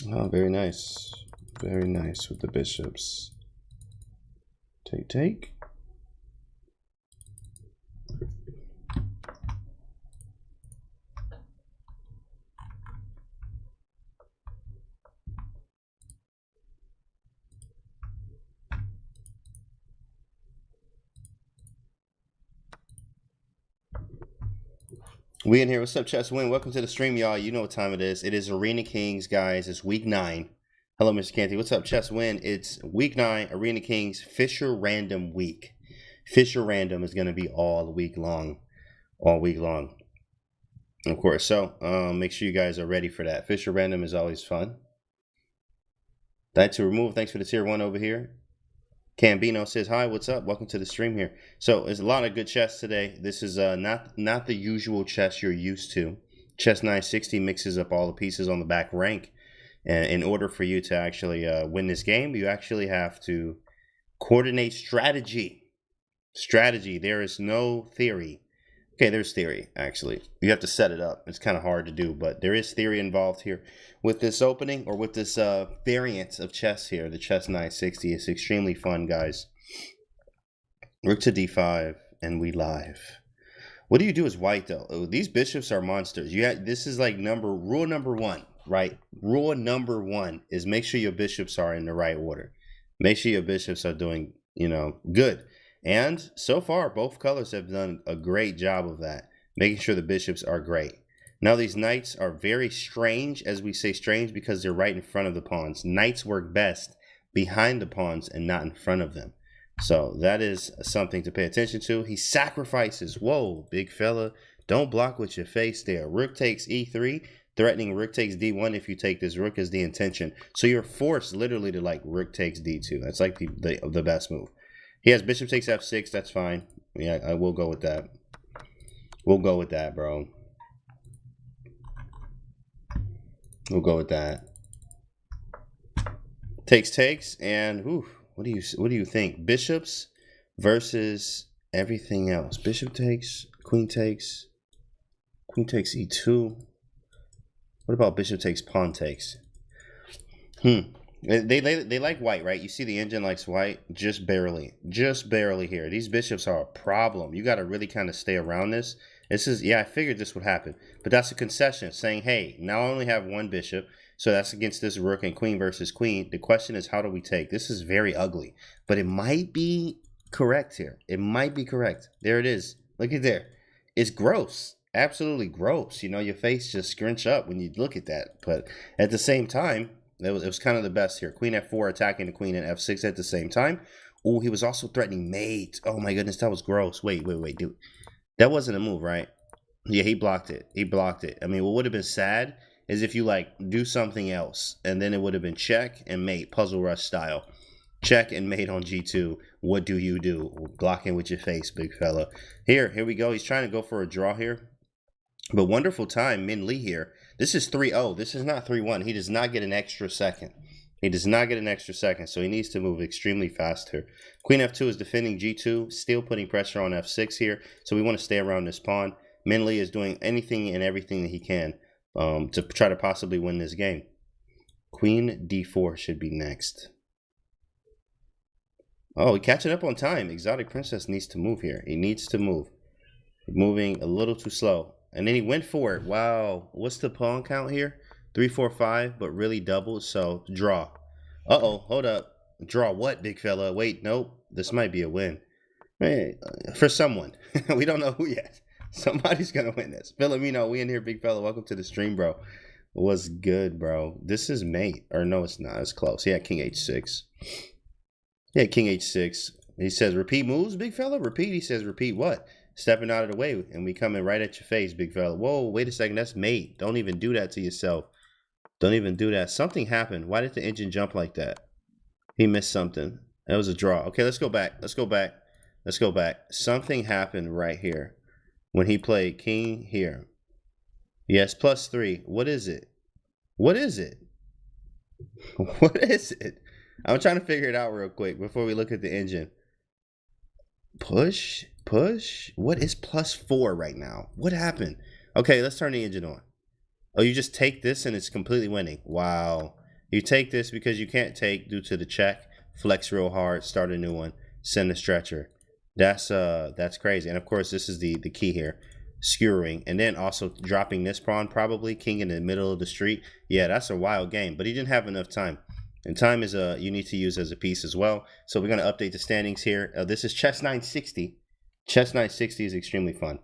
Oh, very nice. Very nice with the bishops. Take. We in here. What's up, Chess Win? Welcome to the stream, y'all. You know what time it is. It is Arena Kings, guys. It's week 9. Hello, Mr. Canty. What's up, Chess Win? It's week 9, Arena Kings, Fischer Random week. Fischer Random is going to be all week long. All week long. Of course. So, make sure you guys are ready for that. Fischer Random is always fun. That to remove. Thanks for the tier 1 over here. Cambino says, hi, what's up? Welcome to the stream here. So there's a lot of good chess today. This is not the usual chess you're used to. Chess 960 mixes up all the pieces on the back rank. And in order for you to actually win this game, you actually have to coordinate strategy. Strategy. There is no theory. Okay, there's theory, actually. You have to set it up. It's kind of hard to do, but there is theory involved here. With this opening, or with this variant of chess here, the Chess 960, it's extremely fun, guys. Rook to d5, and we live. What do you do as white, though? Oh, these bishops are monsters. This is like rule number 1, right? Rule number 1 is make sure your bishops are in the right order. Make sure your bishops are doing, good. And so far, both colors have done a great job of that, making sure the bishops are great. Now, these knights are very strange, as we say strange, because they're right in front of the pawns. Knights work best behind the pawns and not in front of them. So that is something to pay attention to. He sacrifices. Whoa, big fella. Don't block with your face there. Rook takes e3, threatening rook takes d1. If you take this, rook is the intention. So you're forced literally to like rook takes d2. That's like the best move. He has bishop takes f6. That's fine. Yeah, I will go with that. We'll go with that, bro. We'll go with that. Takes, and what do you think? Bishops versus everything else. Bishop takes, queen takes e2. What about bishop takes, pawn takes? They like white, right? You see the engine likes white, just barely here. These bishops are a problem. You got to really kind of stay around this. I figured this would happen, but that's a concession saying, hey, now I only have one bishop, so that's against this rook and queen versus queen. The question is, how do we take? This is very ugly, but it might be correct here. It might be correct. There it is. Look at there. It's gross. Absolutely gross. Your face just scrunch up when you look at that, but at the same time, it was kind of the best here. Queen f4 attacking the queen and f6 at the same time. Oh, he was also threatening mate. Oh my goodness, that was gross. Wait, dude. That wasn't a move, right? Yeah, he blocked it. I mean, what would have been sad is if you like do something else and then it would have been check and mate, puzzle rush style. Check and mate on g2. What do you do? Blocking with your face, big fella. Here we go. He's trying to go for a draw here. But wonderful time, Min Lee here. This is 3-0. This is not 3-1. He does not get an extra second. So he needs to move extremely fast here. Queen f2 is defending g2, still putting pressure on f6 here. So we want to stay around this pawn. Min Lee is doing anything and everything that he can to try to possibly win this game. Queen d4 should be next. Oh, he's catching up on time. Exotic Princess needs to move here. He needs to move. Moving a little too slow. And then he went for it. Wow. What's the pawn count here? 3, 4, 5, but really doubled. So draw. Uh-oh. Hold up. Draw what, big fella? Wait, nope. This might be a win. Hey, for someone. We don't know who yet. Somebody's going to win this. Filomeno, we in here, big fella. Welcome to the stream, bro. What's good, bro? This is mate. Or no, it's not. It's close. Yeah, king h6. Yeah, king h6. He says, repeat moves, big fella? Repeat. He says, repeat what? Stepping out of the way, and we coming right at your face, big fella. Whoa, wait a second. That's mate. Don't even do that to yourself. Don't even do that. Something happened. Why did the engine jump like that? He missed something. That was a draw. Okay, let's go back. Something happened right here when he played king here. Yes, +3. What is it? What is it? I'm trying to figure it out real quick before we look at the engine. Push. What is +4 right now? What happened? Okay, let's turn the engine on. Oh, you just take this and it's completely winning. Wow. You take this because you can't take due to the check, flex real hard, start a new one, send a stretcher. That's crazy. And of course, this is the key here, skewering, and then also dropping this pawn, probably king in the middle of the street. Yeah, that's a wild game, but he didn't have enough time. And time is you need to use as a piece as well. So we're going to update the standings here. This is Chess 960. Chess 960 is extremely fun.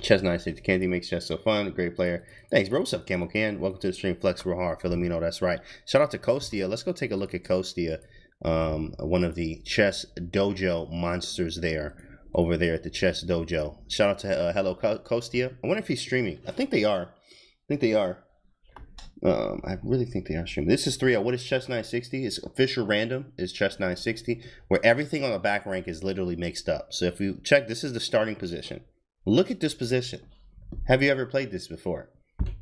Chess 960. Canty makes chess so fun. Great player. Thanks, bro. What's up, Camel Can? Welcome to the stream. Flex real hard. Filomeno, that's right. Shout out to Kostia. Let's go take a look at Kostia. One of the chess dojo monsters there. Over there at the chess dojo. Shout out to hello Kostia. I wonder if he's streaming. I think they are. I really think they are streaming. This is 3-0. What is Chess 960? It's Fischer Random is Chess 960, where everything on the back rank is literally mixed up. So if you check, this is the starting position. Look at this position. Have you ever played this before?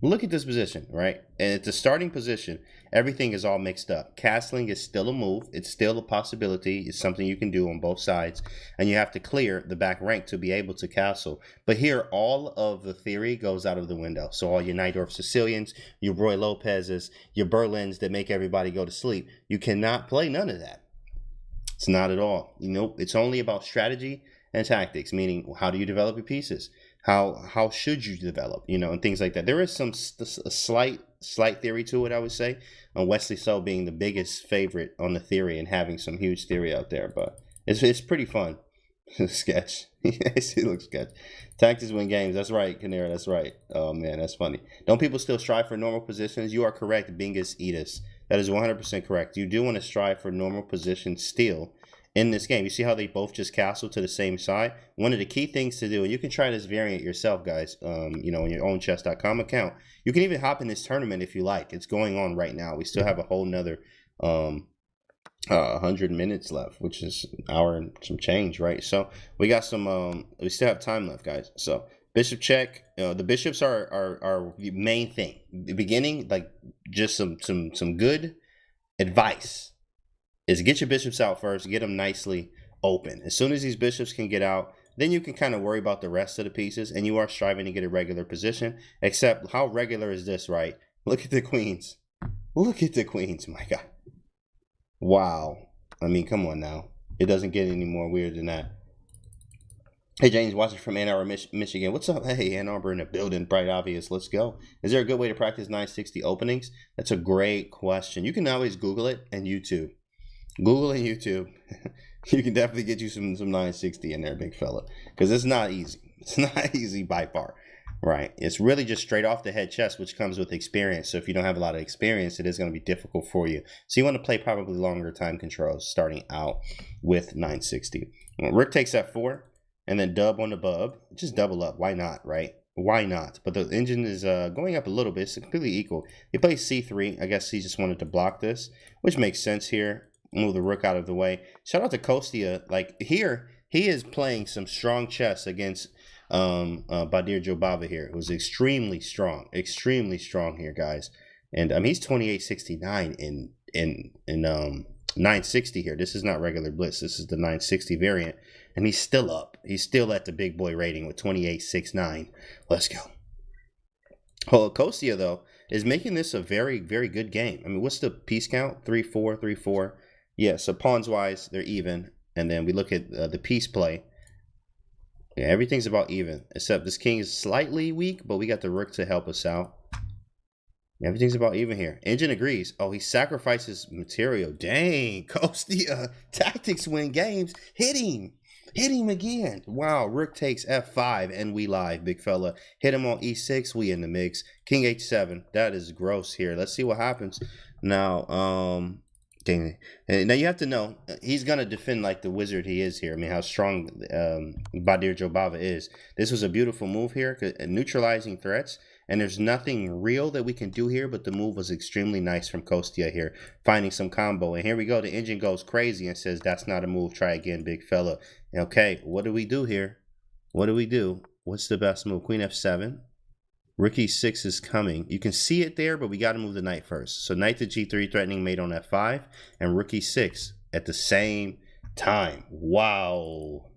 Look at this position, right? And at the starting position, everything is all mixed up. Castling is still a move. It's still a possibility. It's something you can do on both sides. And you have to clear the back rank to be able to castle. But here, all of the theory goes out of the window. So all your Najdorf Sicilians, your Roy Lopez's, your Berlins that make everybody go to sleep, you cannot play none of that. It's not at all. You know, it's only about strategy and tactics, meaning how do you develop your pieces? How should you develop, you know, and things like that. There is some a slight theory to it, I would say. Wesley So being the biggest favorite on the theory and having some huge theory out there, but it's pretty fun. Sketch. Yes, he looks sketch. Tactics win games. That's right, Canera. That's right. Oh man, that's funny. Don't people still strive for normal positions? You are correct, Bingus Edis. That is 100% correct. You do want to strive for normal positions still. In this game, you see how they both just castle to the same side? One of the key things to do, and you can try this variant yourself, guys, you know, in your own Chess.com account. You can even hop in this tournament if you like. It's going on right now. We still have a whole nother 100 minutes left, which is an hour and some change, right? So we got some, we still have time left, guys. So bishop check. The bishops are the main thing. The beginning, like just some good advice. Is get your bishops out first, get them nicely open. As soon as these bishops can get out, then you can kind of worry about the rest of the pieces, and you are striving to get a regular position. Except, how regular is this, right? Look at the queens. Look at the queens, my God. Wow. I mean, come on now. It doesn't get any more weird than that. Hey, James, watching from Ann Arbor, Michigan. What's up? Hey, Ann Arbor in the building. Bright obvious. Let's go. Is there a good way to practice 960 openings? That's a great question. You can always Google it and YouTube. Google and YouTube, you can definitely get you some 960 in there, big fella, because it's not easy. It's not easy by far, right? It's really just straight off the head chess, which comes with experience. So if you don't have a lot of experience, it is going to be difficult for you. So you want to play probably longer time controls starting out with 960. Rook takes f4, and then dub on the bub. Just double up. Why not, right? Why not? But the engine is going up a little bit. It's completely equal. He plays c3. I guess he just wanted to block this, which makes sense here. Move the rook out of the way. Shout out to Kostia. Like here, he is playing some strong chess against Badir Jobava here. It was extremely strong here, guys. And he's 2869 in 960 here. This is not regular blitz. This is the 960 variant, and he's still up. He's still at the big boy rating with 2869. Let's go. Kostia though is making this a very, very good game. I mean, what's the piece count? 3-4, 3-4. Yeah, so pawns-wise, they're even. And then we look at the piece play. Yeah, everything's about even. Except this king is slightly weak, but we got the rook to help us out. Everything's about even here. Engine agrees. Oh, he sacrifices material. Dang, Kostia. Tactics win games. Hit him. Hit him again. Wow, rook takes f5, and we live, big fella. Hit him on e6, we in the mix. King h7. That is gross here. Let's see what happens. Now, dang it. Now you have to know, he's going to defend like the wizard he is here. I mean, how strong Badir Jobava is. This was a beautiful move here, neutralizing threats. And there's nothing real that we can do here, but the move was extremely nice from Kostia here, finding some combo. And here we go. The engine goes crazy and says, that's not a move. Try again, big fella. Okay, what do we do here? What do we do? What's the best move? Queen f7. Rook e6 is coming. You can see it there, but we got to move the knight first. So knight to g3, threatening mate on f5, and rook e6 at the same time. Wow.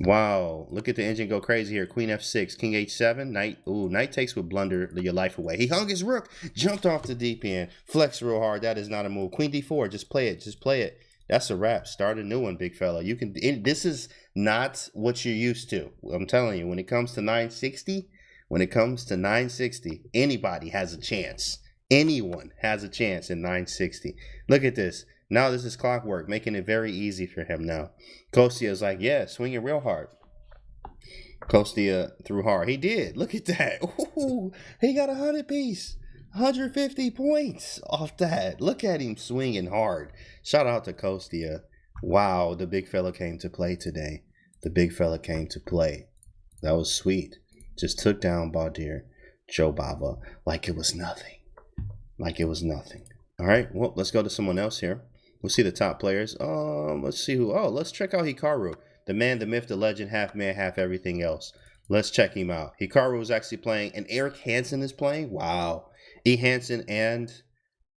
Wow, look at the engine go crazy here. Queen f6, king h7, knight. Ooh, knight takes with blunder your life away. He hung his rook, jumped off the deep end, flexed real hard. That is not a move. Queen d4, just play it, just play it. That's a wrap. Start a new one, big fella. You can. This is not what you're used to. I'm telling you, when it comes to 960, anybody has a chance. Anyone has a chance in 960. Look at this. Now this is clockwork, making it very easy for him now. Kostia is like, yeah, swing it real hard. Kostia threw hard. He did. Look at that. Ooh, he got 100 piece. 150 points off that. Look at him swinging hard. Shout out to Kostia. Wow, the big fella came to play today. The big fella came to play. That was sweet. Just took down Baudir, Joe Bava, like it was nothing. Like it was nothing. All right, well, let's go to someone else here. We'll see the top players. Let's see who. Oh, let's check out Hikaru. The man, the myth, the legend, half man, half everything else. Let's check him out. Hikaru is actually playing, and Eric Hanson is playing. Wow. E. Hanson and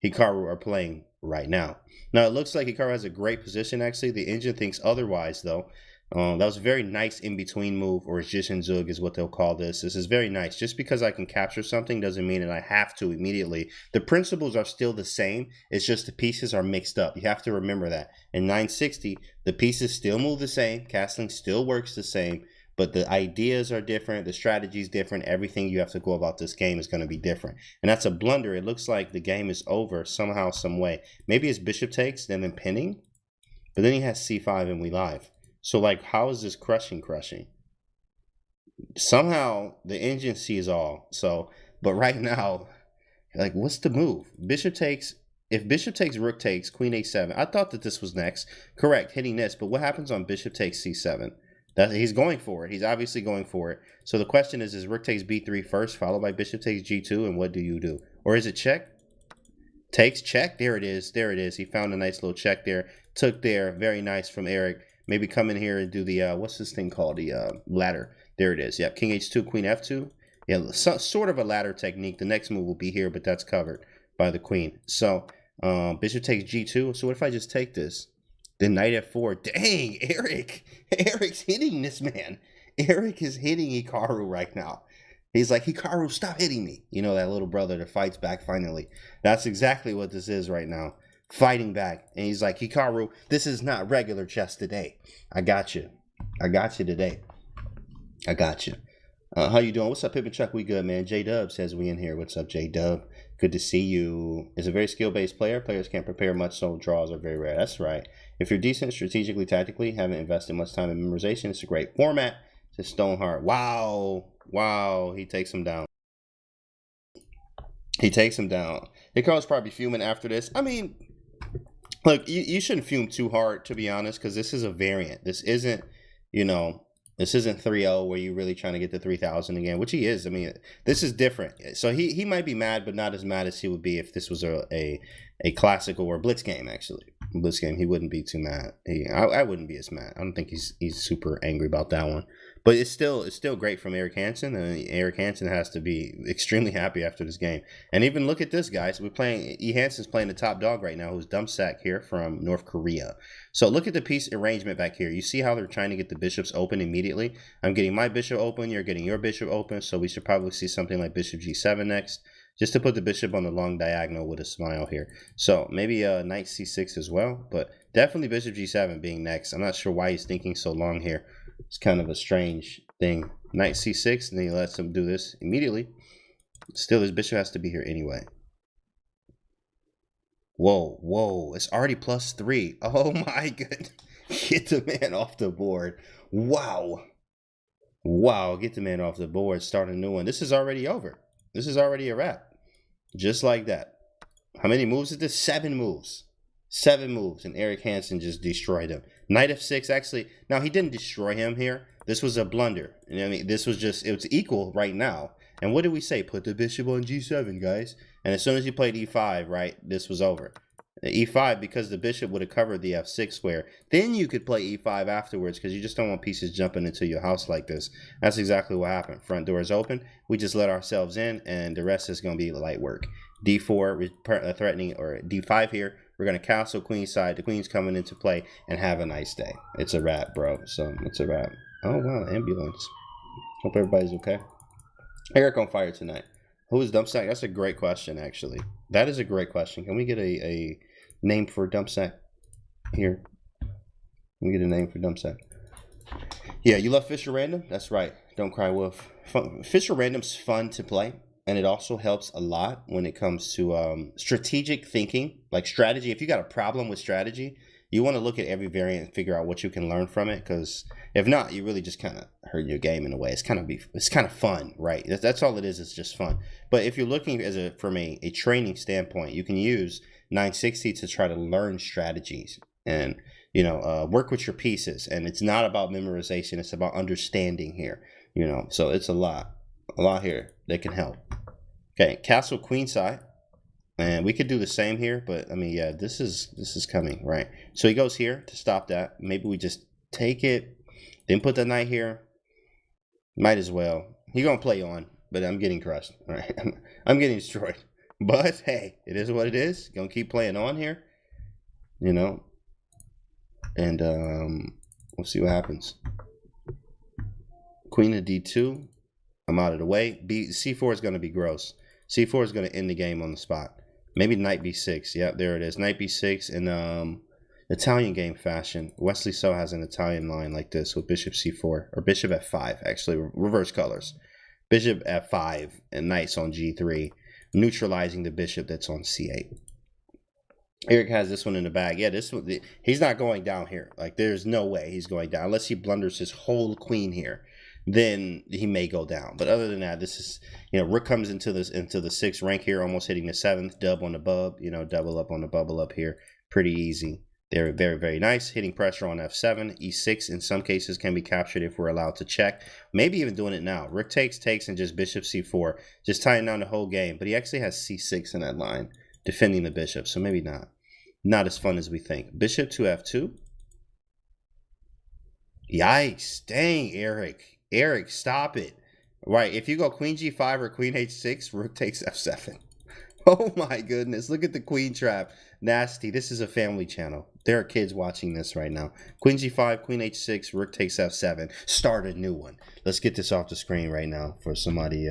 Hikaru are playing right now. Now, it looks like Hikaru has a great position, actually. The engine thinks otherwise, though. That was a very nice in-between move, or Zug is what they'll call this. This is very nice. Just because I can capture something doesn't mean that I have to immediately. The principles are still the same. It's just the pieces are mixed up. You have to remember that. In 960, the pieces still move the same. Castling still works the same. But the ideas are different. The strategy is different. Everything you have to go about this game is going to be different. And that's a blunder. It looks like the game is over somehow, some way. Maybe his bishop takes, then impending. But then he has c5 and we live. So, like, how is this crushing? Somehow, the engine sees all. So, but right now, like, what's the move? Bishop takes. If bishop takes, rook takes, queen h7. I thought that this was next. Correct, hitting this. But what happens on bishop takes c7? He's going for it. He's obviously going for it. So the question is rook takes b3 first, followed by bishop takes g2, and what do you do? Or is it check? Takes, check. There it is. There it is. He found a nice little check there. Took there. Very nice from Eric. Maybe come in here and do the, what's this thing called? The ladder. There it is. Yep, king h2, queen f2. Yeah, sort of a ladder technique. The next move will be here, but that's covered by the queen. So bishop takes g2. So what if I just take this? Then knight f4. Dang, Eric. Eric's hitting this man. Eric is hitting Hikaru right now. He's like, Hikaru, stop hitting me. You know, that little brother that fights back finally. That's exactly what this is right now. Fighting back. And he's like, Hikaru, this is not regular chess today. I got you. I got you today. I got you. How you doing? What's up, Pip and Chuck? We good, man. J-Dub says we in here. What's up, J-Dub? Good to see you. Is a very skill-based player. Players can't prepare much, so draws are very rare. That's right. If you're decent strategically, tactically, haven't invested much time in memorization, it's a great format. It's Stoneheart. Wow. Wow. He takes him down. He takes him down. Hikaru's probably fuming after this. I mean, look, you shouldn't fume too hard, to be honest, because this is a variant. This isn't, you know, this isn't 3-0 where you're really trying to get to 3,000 again, which he is. I mean, this is different. So he might be mad, but not as mad as he would be if this was a classical or blitz game, actually. Blitz game, he wouldn't be too mad. I wouldn't be as mad. I don't think he's super angry about that one. But it's still great from Eric Hanson, and Eric Hanson has to be extremely happy after this game. And even look at this, guys. We're playing. E. Hanson's playing the top dog right now, who's Dumpsack here from North Korea. So look at the piece arrangement back here. You see how they're trying to get the bishops open immediately. I'm getting my bishop open. You're getting your bishop open. So we should probably see something like bishop g7 next, just to put the bishop on the long diagonal with a smile here. So maybe knight c6 as well, but definitely bishop g7 being next. I'm not sure why he's thinking so long here. It's kind of a strange thing. Knight c6, and then he lets him do this immediately. Still, his bishop has to be here anyway. Whoa, whoa. It's already +3. Oh, my goodness. Get the man off the board. Wow. Wow, get the man off the board. Start a new one. This is already over. This is already a wrap. Just like that. How many moves is this? 7 moves. 7 moves, and Eric Hanson just destroyed him. Knight f6, actually, now he didn't destroy him here. This was a blunder. You know what I mean? This was just, it was equal right now. And what did we say? Put the bishop on g7, guys. And as soon as you played e5, right, this was over. E5, because the bishop would have covered the f6 square. Then you could play e5 afterwards, because you just don't want pieces jumping into your house like this. That's exactly what happened. Front door is open. We just let ourselves in, and the rest is going to be light work. d4, threatening, or d5 here. We're going to castle queenside. The queen's coming into play, and have a nice day. It's a wrap, bro. So it's a wrap. Oh, wow, ambulance. Hope everybody's okay. Eric on fire tonight. Who is Dumpsack? That's a great question, actually. That is a great question. Can we get a name for Dumpsack here? Can we get a name for Dumpsack? Yeah, you love Fischer Random? That's right. Don't cry wolf. Fischer Random's fun to play, and it also helps a lot when it comes to strategic thinking, like strategy. If you got a problem with strategy, you want to look at every variant and figure out what you can learn from it, because if not, you really just kind of hurt your game in a way. It's kind of fun, right? That's all it is. It's just fun. But if you're looking from a training standpoint, you can use 960 to try to learn strategies and work with your pieces. And it's not about memorization. It's about understanding here. So it's a lot here that can help. Okay, castle queenside. And we could do the same here, but I mean, yeah, this is coming, right? So he goes here to stop that. Maybe we just take it, then put the knight here. Might as well. He's gonna play on, but I'm getting crushed. All right, I'm getting destroyed. But hey, it is what it is. Gonna keep playing on here, and we'll see what happens. Queen to D2. I'm out of the way. C4 is gonna be gross. C4 is gonna end the game on the spot. Maybe knight b6. Yeah, there it is. Knight b6 in Italian game fashion. Wesley So has an Italian line like this with bishop c4 or bishop f5. Actually, reverse colors. Bishop f5 and knight's on g3, neutralizing the bishop that's on c8. Eric has this one in the bag. Yeah, this one, he's not going down here. Like, there's no way he's going down unless he blunders his whole queen here. Then he may go down. But other than that, this is, Rook comes into the 6th rank here, almost hitting the 7th. Dub on the bub, double up on the bubble up here. Pretty easy. They're very, very nice. Hitting pressure on f7. e6 in some cases can be captured if we're allowed to check. Maybe even doing it now. Rook takes, and just bishop c4. Just tying down the whole game. But he actually has c6 in that line, defending the bishop. So maybe not. Not as fun as we think. Bishop to f2. Yikes. Dang, Eric. Eric, stop it. Right, if you go queen g5 or queen h6, rook takes f7. Oh my goodness, look at the queen trap. Nasty. This is a family channel. There are kids watching this right now. Queen g5, queen h6, rook takes f7. Start a new one. Let's get this off the screen right now for somebody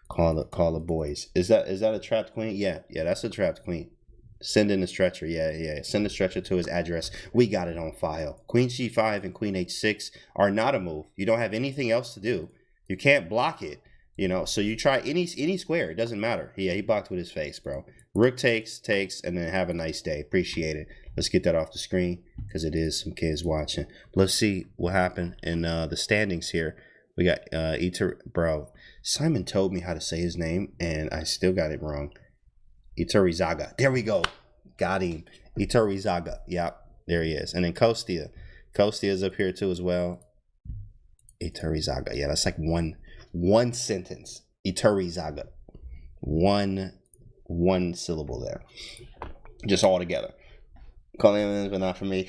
call the boys. Is that a trapped queen? Yeah, that's a trapped queen. Send in the stretcher. Yeah. Send the stretcher to his address. We got it on file. Queen c5 and queen h6 are not a move. You don't have anything else to do. You can't block it. So you try any square. It doesn't matter. Yeah, he blocked with his face, bro. Rook takes, and then have a nice day. Appreciate it. Let's get that off the screen because it is some kids watching. Let's see what happened in the standings here. We got bro. Simon told me how to say his name, and I still got it wrong. Iturizaga. There we go. Got him. Iturizaga. Yep. There he is. And then Kostia. Kostia is up here too as well. Iturizaga. Yeah, that's like one sentence. Iturizaga. One syllable there. Just all together. Calling him, but not for me.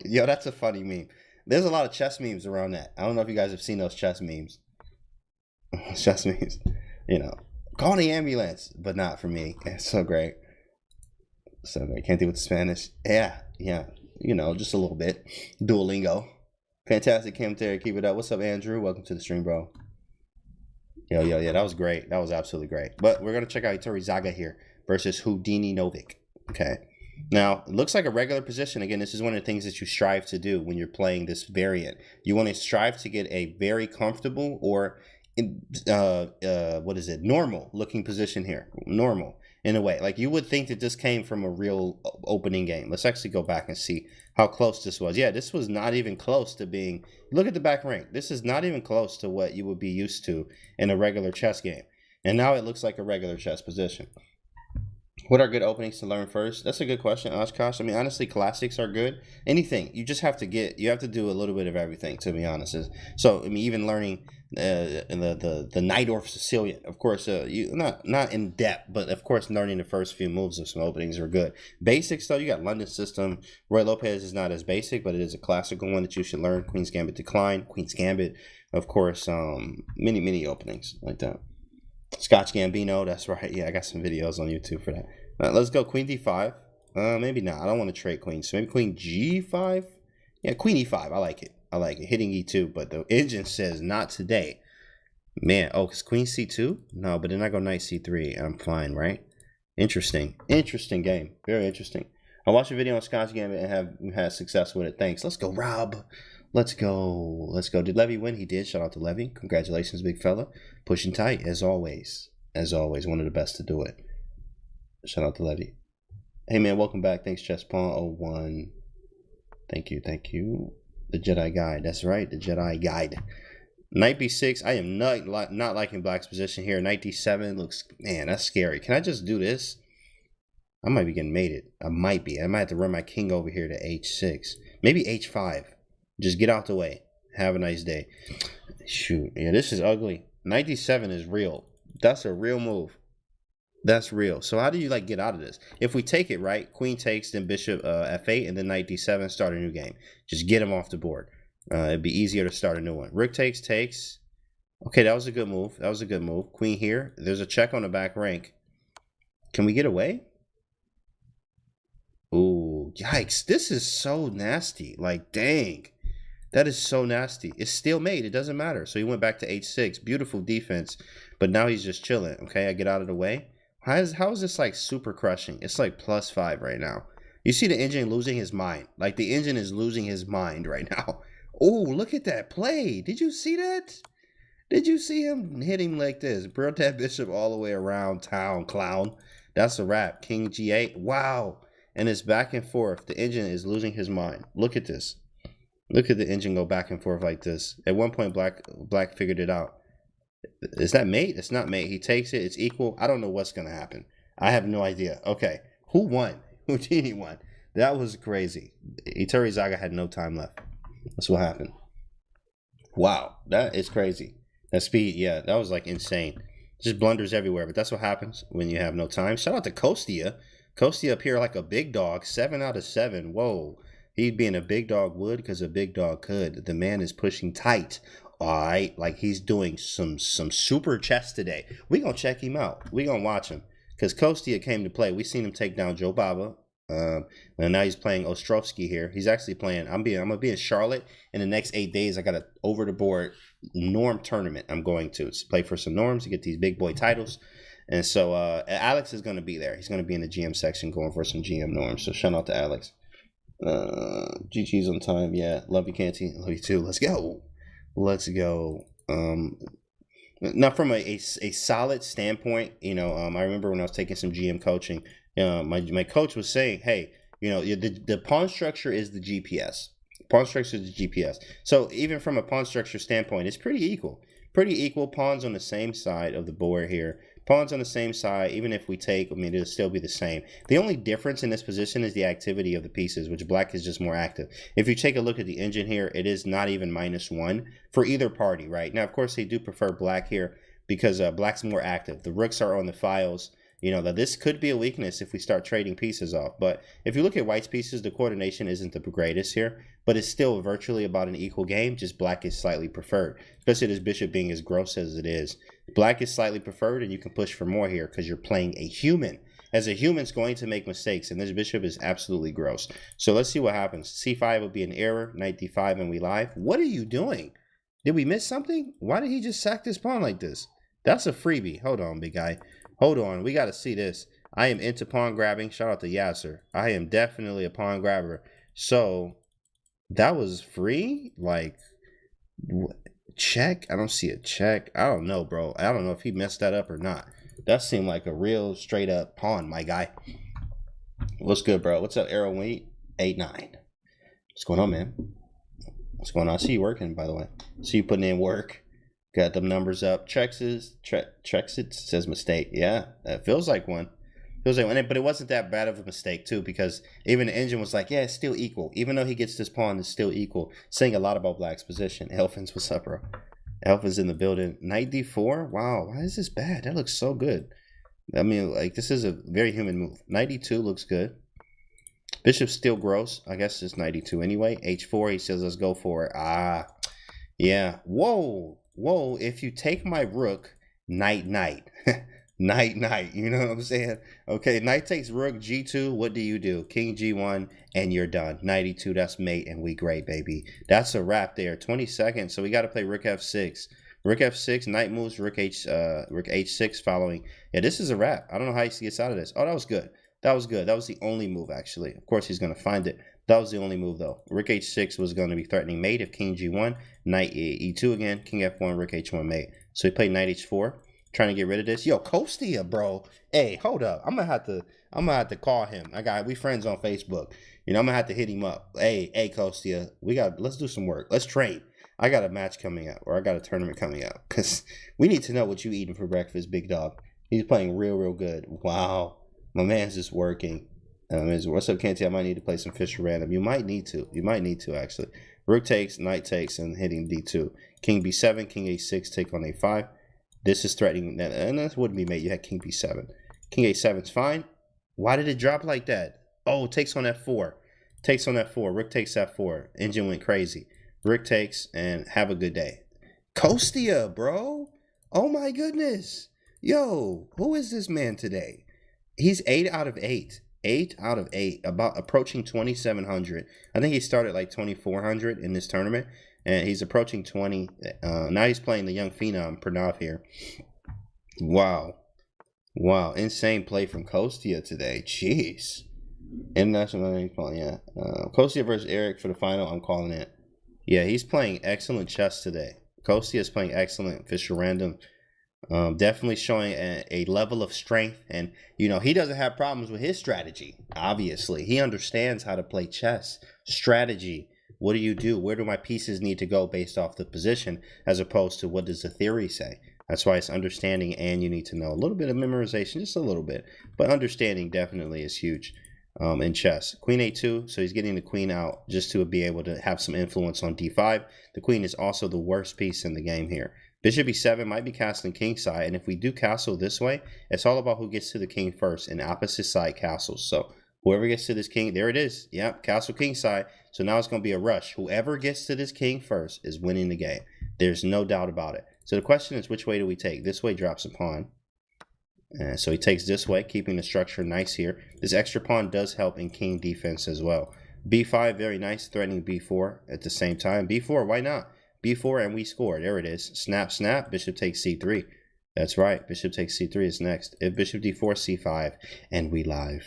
Yo, that's a funny meme. There's a lot of chess memes around that. I don't know if you guys have seen those chess memes. Chess memes. Call the ambulance, but not for me. It's so great. So great. Can't deal with the Spanish. Yeah. Just a little bit. Duolingo. Fantastic, Kim Terry. Keep it up. What's up, Andrew? Welcome to the stream, bro. Yo. That was great. That was absolutely great. But we're going to check out Iturizaga here versus Houdini Novik. Okay. Now, it looks like a regular position. Again, this is one of the things that you strive to do when you're playing this variant. You want to strive to get a very comfortable or normal looking position here. Normal in a way. Like you would think that this came from a real opening game. Let's actually go back and see how close this was. Yeah, this was not even close to being, look at the back rank. This is not even close to what you would be used to in a regular chess game. And now it looks like a regular chess position. What are good openings to learn first? That's a good question, Oshkosh. I mean, honestly, classics are good. Anything. You just have to do a little bit of everything, to be honest. So, I mean, even learning the Najdorf Sicilian, of course, not in depth, but of course, learning the first few moves of some openings are good. Basics, though, you got London System. Roy Lopez is not as basic, but it is a classical one that you should learn. Queen's Gambit Decline, Queen's Gambit, of course, many openings like that. Scotch Gambino, that's right. Yeah, I got some videos on YouTube for that. Let's go Queen D5. Maybe not. I don't want to trade queens. So maybe Queen G5. Yeah, Queen E5. I like it. I like it. Hitting e2, but the engine says not today. Man, oh, because queen c2? No, but then I go knight c3. I'm fine, right? Interesting. Interesting game. Very interesting. I watched a video on Scotch Gambit and have had success with it. Thanks. Let's go, Rob. Let's go. Let's go. Did Levy win? He did. Shout out to Levy. Congratulations, big fella. Pushing tight, as always. As always, one of the best to do it. Shout out to Levy. Hey, man, welcome back. Thanks, Chess Pawn 01. Thank you. Thank you. The Jedi Guide. That's right. The Jedi Guide. Knight b6. I am not liking black's position here. Knight d7 looks, man, that's scary. Can I just do this? I might be getting mated. I might be. I might have to run my king over here to h6. Maybe h5. Just get out the way. Have a nice day. Shoot. Yeah, this is ugly. Knight d7 is real. That's a real move. That's real. So how do you like get out of this? If we take it, right? Queen takes, then bishop f8, and then knight d7, start a new game. Just get him off the board. It'd be easier to start a new one. Rook takes. Okay, that was a good move. That was a good move. Queen here. There's a check on the back rank. Can we get away? Ooh, yikes. This is so nasty. Like, dang. That is so nasty. It's still made. It doesn't matter. So he went back to h6. Beautiful defense. But now he's just chilling. Okay, I get out of the way. How is this like super crushing? It's like +5 right now. You see the engine losing his mind. Like the engine is losing his mind right now. Oh, look at that play. Did you see that? Did you see him hit him like this? Brought that bishop all the way around town, clown. That's a wrap. King g8. Wow. And it's back and forth. The engine is losing his mind. Look at this. Look at the engine go back and forth like this. At one point, black figured it out. Is that mate? It's not mate. He takes it. It's equal. I don't know what's going to happen. I have no idea. Okay. Who won? Houdini won. That was crazy. Ituri Zaga had no time left. That's what happened. Wow, that is crazy. That speed, yeah, that was like insane. Just blunders everywhere, but that's what happens when you have no time. Shout out to Kostia. Kostia up here like a big dog. 7 out of 7. Whoa. He'd being a big dog would because a big dog could. The man is pushing tight. All right, like he's doing some super chess today. We gonna check him out. We gonna watch him because Kostia came to play. We seen him take down Joe Baba. And now he's playing Ostrovsky here. He's actually playing. I'm gonna be in Charlotte in the next 8 days. I got a over the board norm tournament. I'm going to play for some norms to get these big boy titles. And so Alex is gonna be there. He's gonna be in the GM section going for some GM norms. So shout out to Alex. GG's on time. Yeah, love you, Canty. Love you too. Let's go. Let's go. Now from a solid standpoint, you know, I remember when I was taking some GM coaching. My coach was saying, hey, you know, the pawn structure is the GPS. Pawn structure is the GPS. So even from a pawn structure standpoint, it's pretty equal. Pretty equal. Pawns on the same side of the board here. Pawns on the same side. Even if we take, I mean, it'll still be the same. The only difference in this position is the activity of the pieces, which black is just more active. If you take a look at the engine here, it is not even -1 for either party, right? Now, of course, they do prefer black here because black's more active. The rooks are on the files. You know, that this could be a weakness if we start trading pieces off. But if you look at white's pieces, the coordination isn't the greatest here, but it's still virtually about an equal game. Just black is slightly preferred, especially this bishop being as gross as it is. Black is slightly preferred, and you can push for more here because you're playing a human. As a human's going to make mistakes, and this bishop is absolutely gross. So let's see what happens. C5 will be an error. Knight d5, and we live. What are you doing? Did we miss something? Why did he just sack this pawn like this? That's a freebie. Hold on, big guy. Hold on, we got to see this. I am into pawn grabbing. Shout out to Yasser. I am definitely a pawn grabber. So that was free? Like, check? I don't see a check. I don't know, bro. I don't know if he messed that up or not. That seemed like a real straight up pawn, my guy. What's good, bro? What's up, Arrow 89? What's going on, man? What's going on? I see you working, by the way. See you putting in work. Got them numbers up. Trexit says mistake. Yeah, that feels like one. Feels like one, but it wasn't that bad of a mistake too, because even the engine was like, yeah, it's still equal. Even though he gets this pawn, it's still equal. Saying a lot about black's position. Elfin's, what's up, bro? Elfin's in the building. Knight d4. Wow, why is this bad? That looks so good. I mean, like, this is a very human move. Knight d2 looks good. Bishop's still gross. I guess it's knight d2 anyway. h4. He says, let's go for it. Ah, yeah. Whoa. Whoa, if you take my rook, knight. Night, night. You know what I'm saying? Okay, knight takes rook, g2. What do you do? King g1, and you're done. Knight e2, that's mate, and we great, baby. That's a wrap there. 20 seconds, so we got to play rook f6. Rook f6, knight moves, rook h6 following. Yeah, this is a wrap. I don't know how he gets out of this. Oh, that was good. That was good. That was the only move, actually. Of course, he's going to find it. That was the only move, though. Rook h6 was going to be threatening mate if king g1. Knight e2 again. King f1, rook h1 mate. So he played knight h4. Trying to get rid of this. Yo, Kostia, bro. Hey, hold up. I'm gonna have to call him. We friends on Facebook. You know, I'm gonna have to hit him up. Hey, Kostia, let's do some work. Let's train. I got a match coming up, or I got a tournament coming up. Cause we need to know what you eating for breakfast, big dog. He's playing real good. Wow. My man's just working. What's up, Canty? I might need to play some Fischer Random. You might need to, actually. Rook takes, knight takes, and hitting d2. King b7, king a6, take on a5. This is threatening, and that wouldn't be mate. You had king b7. King a7 is fine. Why did it drop like that? Oh, takes on f4. Takes on f4. Rook takes f4. Engine went crazy. Rook takes, and have a good day. Kostia, bro. Oh, my goodness. Yo, who is this man today? He's 8 out of 8. 8 out of 8. About approaching 2,700. I think he started like 2,400 in this tournament. And he's approaching 20. Now he's playing the young phenom, Pranav here. Wow. Insane play from Kostia today. Jeez. International, yeah. Kostia versus Eric for the final. I'm calling it. Yeah, he's playing excellent chess today. Kostia is playing excellent Fischer Random. Definitely showing a level of strength. And, you know, he doesn't have problems with his strategy, obviously. He understands how to play chess. Strategy. What do you do? Where do my pieces need to go based off the position, as opposed to what does the theory say? That's why it's understanding, and you need to know a little bit of memorization, just a little bit. But understanding definitely is huge in chess. Queen a2, so he's getting the queen out just to be able to have some influence on d5. The queen is also the worst piece in the game here. Bishop e7 might be castling king side, and if we do castle this way, it's all about who gets to the king first and opposite side castles. So whoever gets to this king, there it is. Yep, castle king side. So now it's going to be a rush. Whoever gets to this king first is winning the game. There's no doubt about it. So the question is, which way do we take? This way drops a pawn. And so he takes this way, keeping the structure nice here. This extra pawn does help in king defense as well. b5, very nice, threatening b4 at the same time. b4, why not? b4 and we score. There it is. Snap, snap. Bishop takes c3. That's right. Bishop takes c3 is next. If bishop d4, c5, and we live.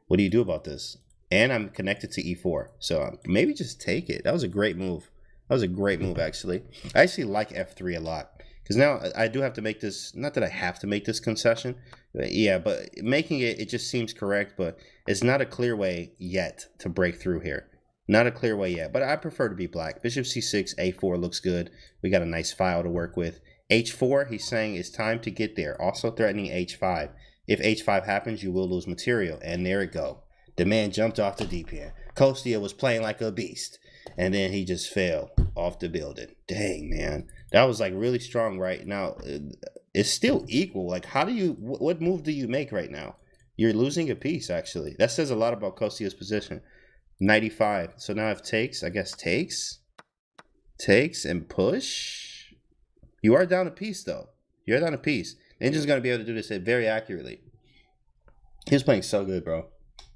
What do you do about this? And I'm connected to e4. So maybe just take it. That was a great move. That was a great move, actually. I actually like f3 a lot. Because now I do have to make this, not that I have to make this concession. Yeah, but making it, it just seems correct. But it's not a clear way yet to break through here. Not a clear way yet. But I prefer to be black. Bishop c6, a4 looks good. We got a nice file to work with. h4, he's saying it's time to get there. Also threatening h5. If h5 happens, you will lose material. And there it go. The man jumped off the deep end. Kostia was playing like a beast. And then he just fell off the building. Dang, man. That was like really strong right now. It's still equal. Like, how do you, what move do you make right now? You're losing a piece, actually. That says a lot about Kostia's position. 95. So now if takes, I guess takes and push. You are down a piece, though. You're down a piece. The engine's going to be able to do this very accurately. He was playing so good, bro.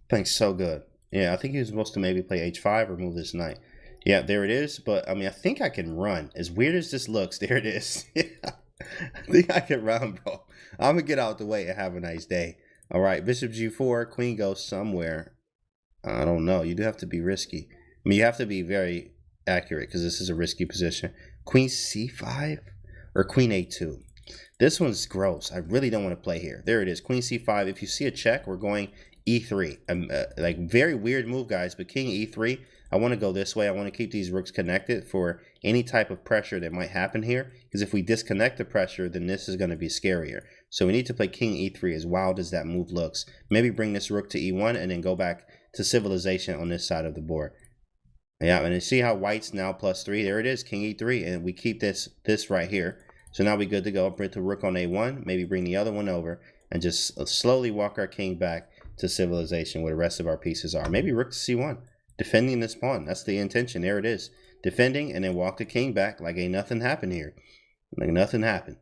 Playing so good. Yeah, I think he was supposed to maybe play h5 or move this knight. Yeah, there it is. But, I mean, I think I can run. As weird as this looks, there it is. Yeah, I think I can run, bro. I'm going to get out the way and have a nice day. All right, bishop g4. Queen goes somewhere. I don't know. You do have to be risky. I mean, you have to be very accurate because this is a risky position. Queen c5 or queen a2. This one's gross. I really don't want to play here. There it is. Queen c5. If you see a check, we're going e3. Like, very weird move, guys, but king e3. I want to go this way. I want to keep these rooks connected for any type of pressure that might happen here. Because if we disconnect the pressure, then this is going to be scarier. So we need to play king e3, as wild as that move looks. Maybe bring this rook to e1 and then go back to civilization on this side of the board. Yeah, and you see how white's now +3. There it is, king e3. And we keep this right here. So now we're good to go. Bring the rook on a1. Maybe bring the other one over. And just slowly walk our king back to civilization where the rest of our pieces are. Maybe rook to c1. Defending this pawn. That's the intention. There it is. Defending and then walk the king back like ain't nothing happened here. Like nothing happened.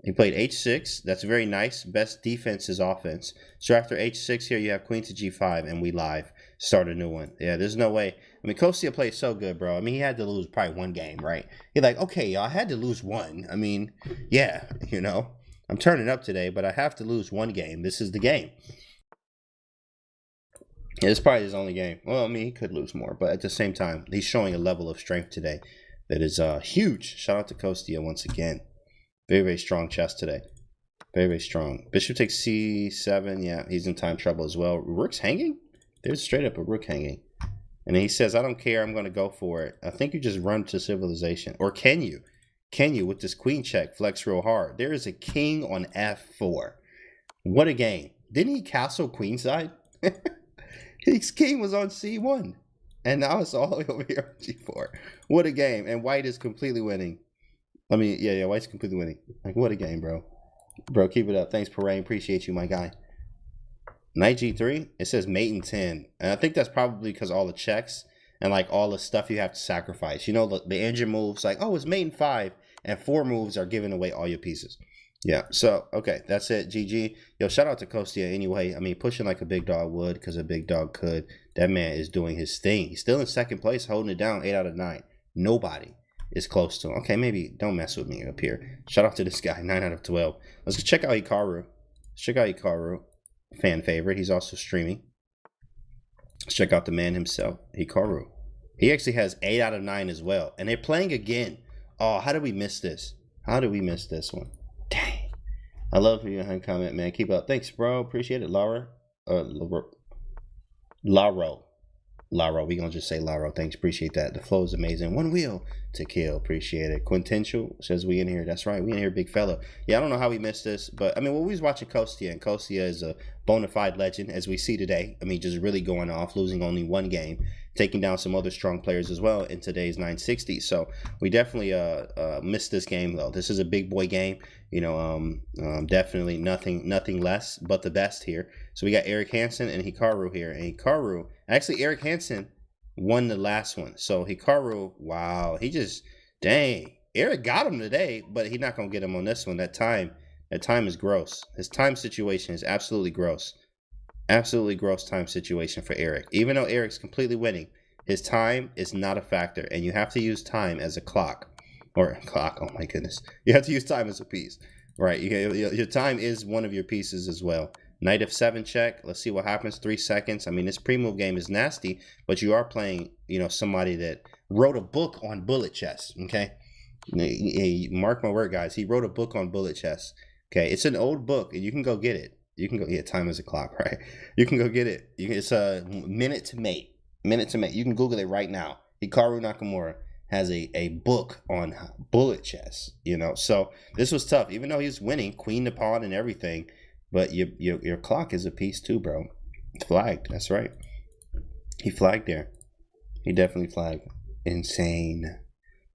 He played h6. That's very nice. Best defense is offense. So after h6 here, you have queen to g5, and we live start a new one. Yeah, there's no way. I mean, Kostia played so good, bro. I mean, he had to lose probably one game, right? He's like, okay, y'all, I had to lose one. I mean, yeah, you know, I'm turning up today, but I have to lose one game. This is the game. Yeah, it's probably his only game. Well, I mean, he could lose more, but at the same time, he's showing a level of strength today that is huge. Shout out to Kostia once again. Very, very strong chess today. Very, very strong. Bishop takes c7. Yeah, he's in time trouble as well. Rook's hanging? There's straight up a rook hanging. And he says, I don't care. I'm going to go for it. I think you just run to civilization. Or can you? Can you, with this queen check, flex real hard? There is a king on f4. What a game. Didn't he castle queenside? His king was on c1. And now it's all the way over here on g4. What a game. And white is completely winning. I mean, yeah, white's completely winning. Like, what a game, bro. Bro, keep it up. Thanks, Parain. Appreciate you, my guy. Knight g3. It says mate in 10. And I think that's probably because all the checks and, like, all the stuff you have to sacrifice. You know, the engine moves, like, oh, it's mate in 5. And 4 moves are giving away all your pieces. Yeah, so, okay, that's it. GG. Yo, shout out to Kostia anyway. I mean, pushing like a big dog would because a big dog could. That man is doing his thing. He's still in second place, holding it down 8 out of 9. Nobody is close to him. Okay, maybe don't mess with me up here. Shout out to this guy, 9 out of 12. Let's go check out Hikaru. Let's check out Hikaru. Fan favorite. He's also streaming. Let's check out the man himself, Hikaru. He actually has 8 out of 9 as well. And they're playing again. Oh, how did we miss this? How did we miss this one? Dang. I love your hand comment, man. Keep up. Thanks, bro. Appreciate it, Laura. Laro, we gonna just say Laro. Thanks, appreciate that. The flow is amazing. One wheel to kill, appreciate it. Quintential says we in here. That's right, we in here, big fella. Yeah, I don't know how we missed this, but I mean, well, we was watching Kostia, and Kostia is a bona fide legend, as we see today. I mean, just really going off, losing only one game, taking down some other strong players as well in today's 960. So we definitely missed this game though. This is a big boy game. You know, definitely nothing less but the best here. So we got Eric Hanson and Hikaru here, and Hikaru. Actually, Eric Hanson won the last one. So Hikaru, wow, he just, dang. Eric got him today, but he's not going to get him on this one. That time is gross. His time situation is absolutely gross. Absolutely gross time situation for Eric. Even though Eric's completely winning, his time is not a factor. And you have to use time as a clock. Or clock, oh my goodness. You have to use time as a piece. Right, your time is one of your pieces as well. Knight f7 check. Let's see what happens. 3 seconds. I mean, this pre-move game is nasty, but you are playing, you know, somebody that wrote a book on bullet chess. Okay, mark my word, guys. He wrote a book on bullet chess. Okay, it's an old book, and you can go get it. You can go. Yeah, time is a clock, right? You can go get it. It's a minute to mate. Minute to mate. You can Google it right now. Hikaru Nakamura has a book on bullet chess. You know, so this was tough. Even though he's winning, queen to pawn and everything. But your clock is a piece too, bro. It's flagged. That's right. He flagged there. He definitely flagged. Insane.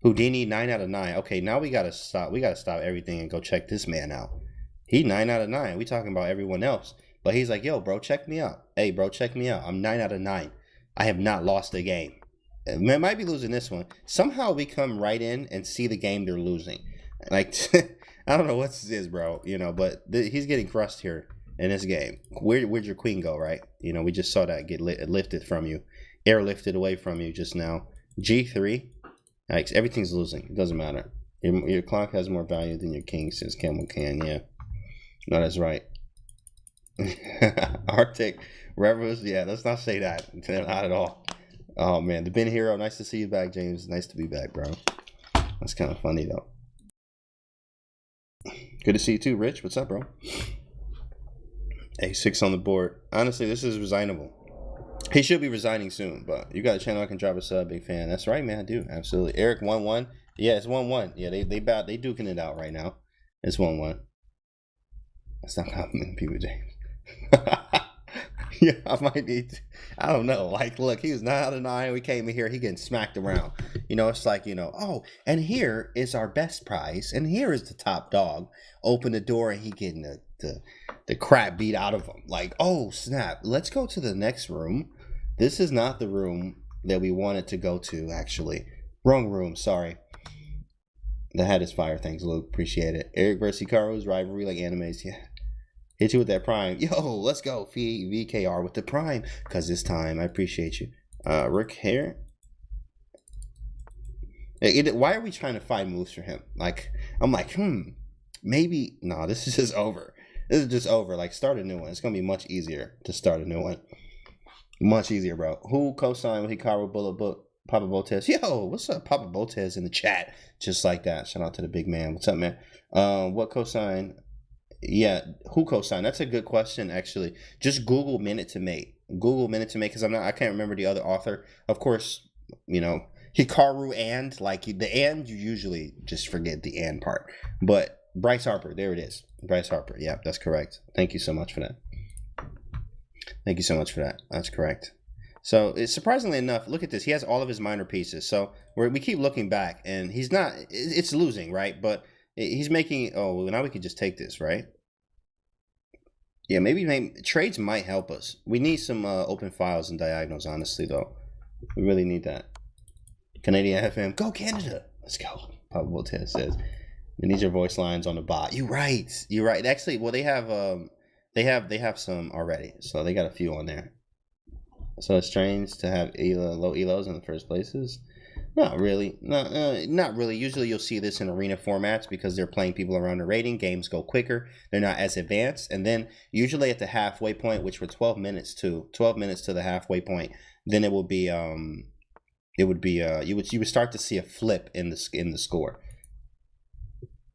Houdini 9 out of 9. Okay, now we gotta stop. We gotta stop everything and go check this man out. He 9 out of 9. We talking about everyone else, but he's like, yo, bro, check me out. Hey, bro, check me out. I'm 9 out of 9. I have not lost a game. I might be losing this one. Somehow we come right in and see the game they're losing. Like. I don't know what this is, bro, you know, but he's getting crushed here in this game. Where'd your queen go, right? You know, we just saw that get lifted from you, airlifted away from you just now. G3, like, everything's losing. It doesn't matter. Your clock has more value than your king, says Camel Can. Yeah, no, that's right. Arctic Revers, yeah, let's not say that. Not at all. Oh, man, the Ben Hero, nice to see you back, James. Nice to be back, bro. That's kind of funny, though. Good to see you too, Rich. What's up, bro? A6 on the board. Honestly, this is resignable. He should be resigning soon, but you got a channel I can drop a sub, big fan. That's right, man. I do. Absolutely. Eric 1-1. Yeah, it's 1-1. Yeah, they duking it out right now. It's 1-1. That's not complimenting people, James. Yeah, I might need to, I don't know. Like, look, he was 9 out of 9. We came in here, he getting smacked around. You know, it's like, you know, oh, and here is our best prize, and here is the top dog. Open the door, and he getting the crap beat out of him. Like, oh, snap. Let's go to the next room. This is not the room that we wanted to go to, actually. Wrong room, sorry. The hat is fire. Thanks, Luke. Appreciate it. Eric versus Hikaru's rivalry like animes. Yeah. Hit you with that prime. Yo, let's go. VKR with the prime. Because this time, I appreciate you. Rick here. Why are we trying to find moves for him? Like, I'm like, maybe. No, this is just over. This is just over. Like, start a new one. It's going to be much easier to start a new one. Much easier, bro. Who co-signed with Hikaru Bullet Book? Papa Botez. Yo, what's up, Papa Botez in the chat? Just like that. Shout out to the big man. What's up, man? What co-sign? Yeah, who co-signed? That's a good question, actually. Just Google Minute to Mate. Google Minute to Mate, because I can't remember the other author. Of course, you know, Hikaru and, like, the and, you usually just forget the and part. But Bryce Harper, there it is. Bryce Harper. Yeah, that's correct. Thank you so much for that. Thank you so much for that. That's correct. So, surprisingly enough, look at this. He has all of his minor pieces. So, we keep looking back, and he's not, it's losing, right? But he's making, oh, now we can just take this, right? Yeah, maybe trades might help us. We need some open files and diagonals, honestly, though. We really need that. Canadian FM, go Canada. Let's go. Papa Voltaire says, we need your voice lines on the bot. You're right. You're right. Actually, well, they have some already. So they got a few on there. So it's strange to have low elos in the first places. Not really. Not really. Usually you'll see this in arena formats because they're playing people around the rating. Games go quicker. They're not as advanced. And then usually at the halfway point, which were 12 minutes to the halfway point, then it would be you would start to see a flip in the score.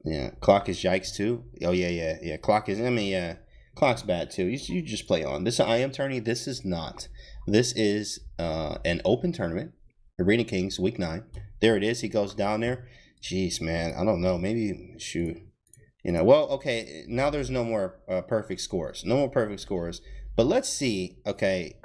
Yeah, clock is yikes too. Oh yeah. Clock is, clock's bad too. You just play on. This is an IM tourney. This is not. This is an open tournament. Arena Kings, week 9. There it is. He goes down there. Jeez, man. I don't know. Maybe, shoot. Well, okay. Now there's no more perfect scores. No more perfect scores. But let's see, okay,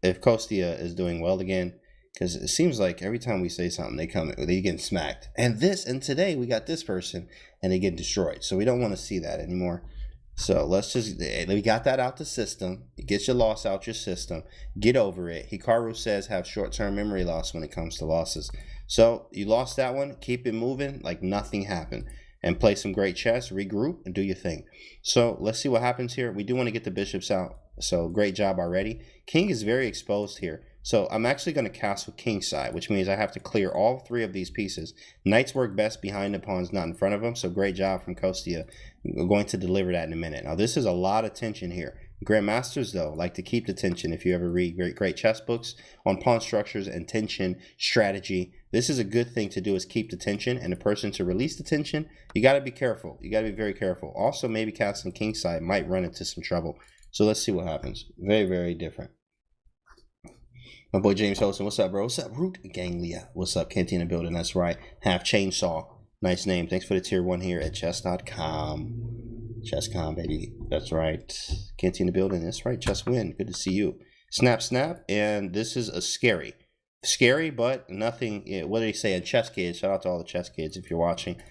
if Kostia is doing well again. Because it seems like every time we say something, they get smacked. And today we got this person, and they get destroyed. So we don't want to see that anymore. So we got that out the system. Get your loss out your system. Get over it. Hikaru says have short-term memory loss when it comes to losses. So you lost that one. Keep it moving like nothing happened. And play some great chess. Regroup and do your thing. So let's see what happens here. We do want to get the bishops out. So great job already. King is very exposed here. So I'm actually going to castle king side, which means I have to clear all 3 of these pieces. Knights work best behind the pawns, not in front of them. So great job from Kostia. We're going to deliver that in a minute. Now this is a lot of tension here. Grandmasters, though, like to keep the tension. If you ever read great chess books on pawn structures and tension strategy, this is a good thing to do, is keep the tension. And the person to release the tension, you got to be careful. You got to be very careful. Also, maybe castling king side might run into some trouble. So let's see what happens. Very, very different. My boy James Holson, what's up, bro? What's up, Root Ganglia? What's up, Canty in the building? That's right. Half Chainsaw. Nice name. Thanks for the tier 1 here at Chess.com. Chess.com, baby. That's right. Canty in the building. That's right. Chess win. Good to see you. Snap, snap. And this is a scary, but nothing. What do they say in Chess Kids? Shout out to all the Chess Kids if you're watching.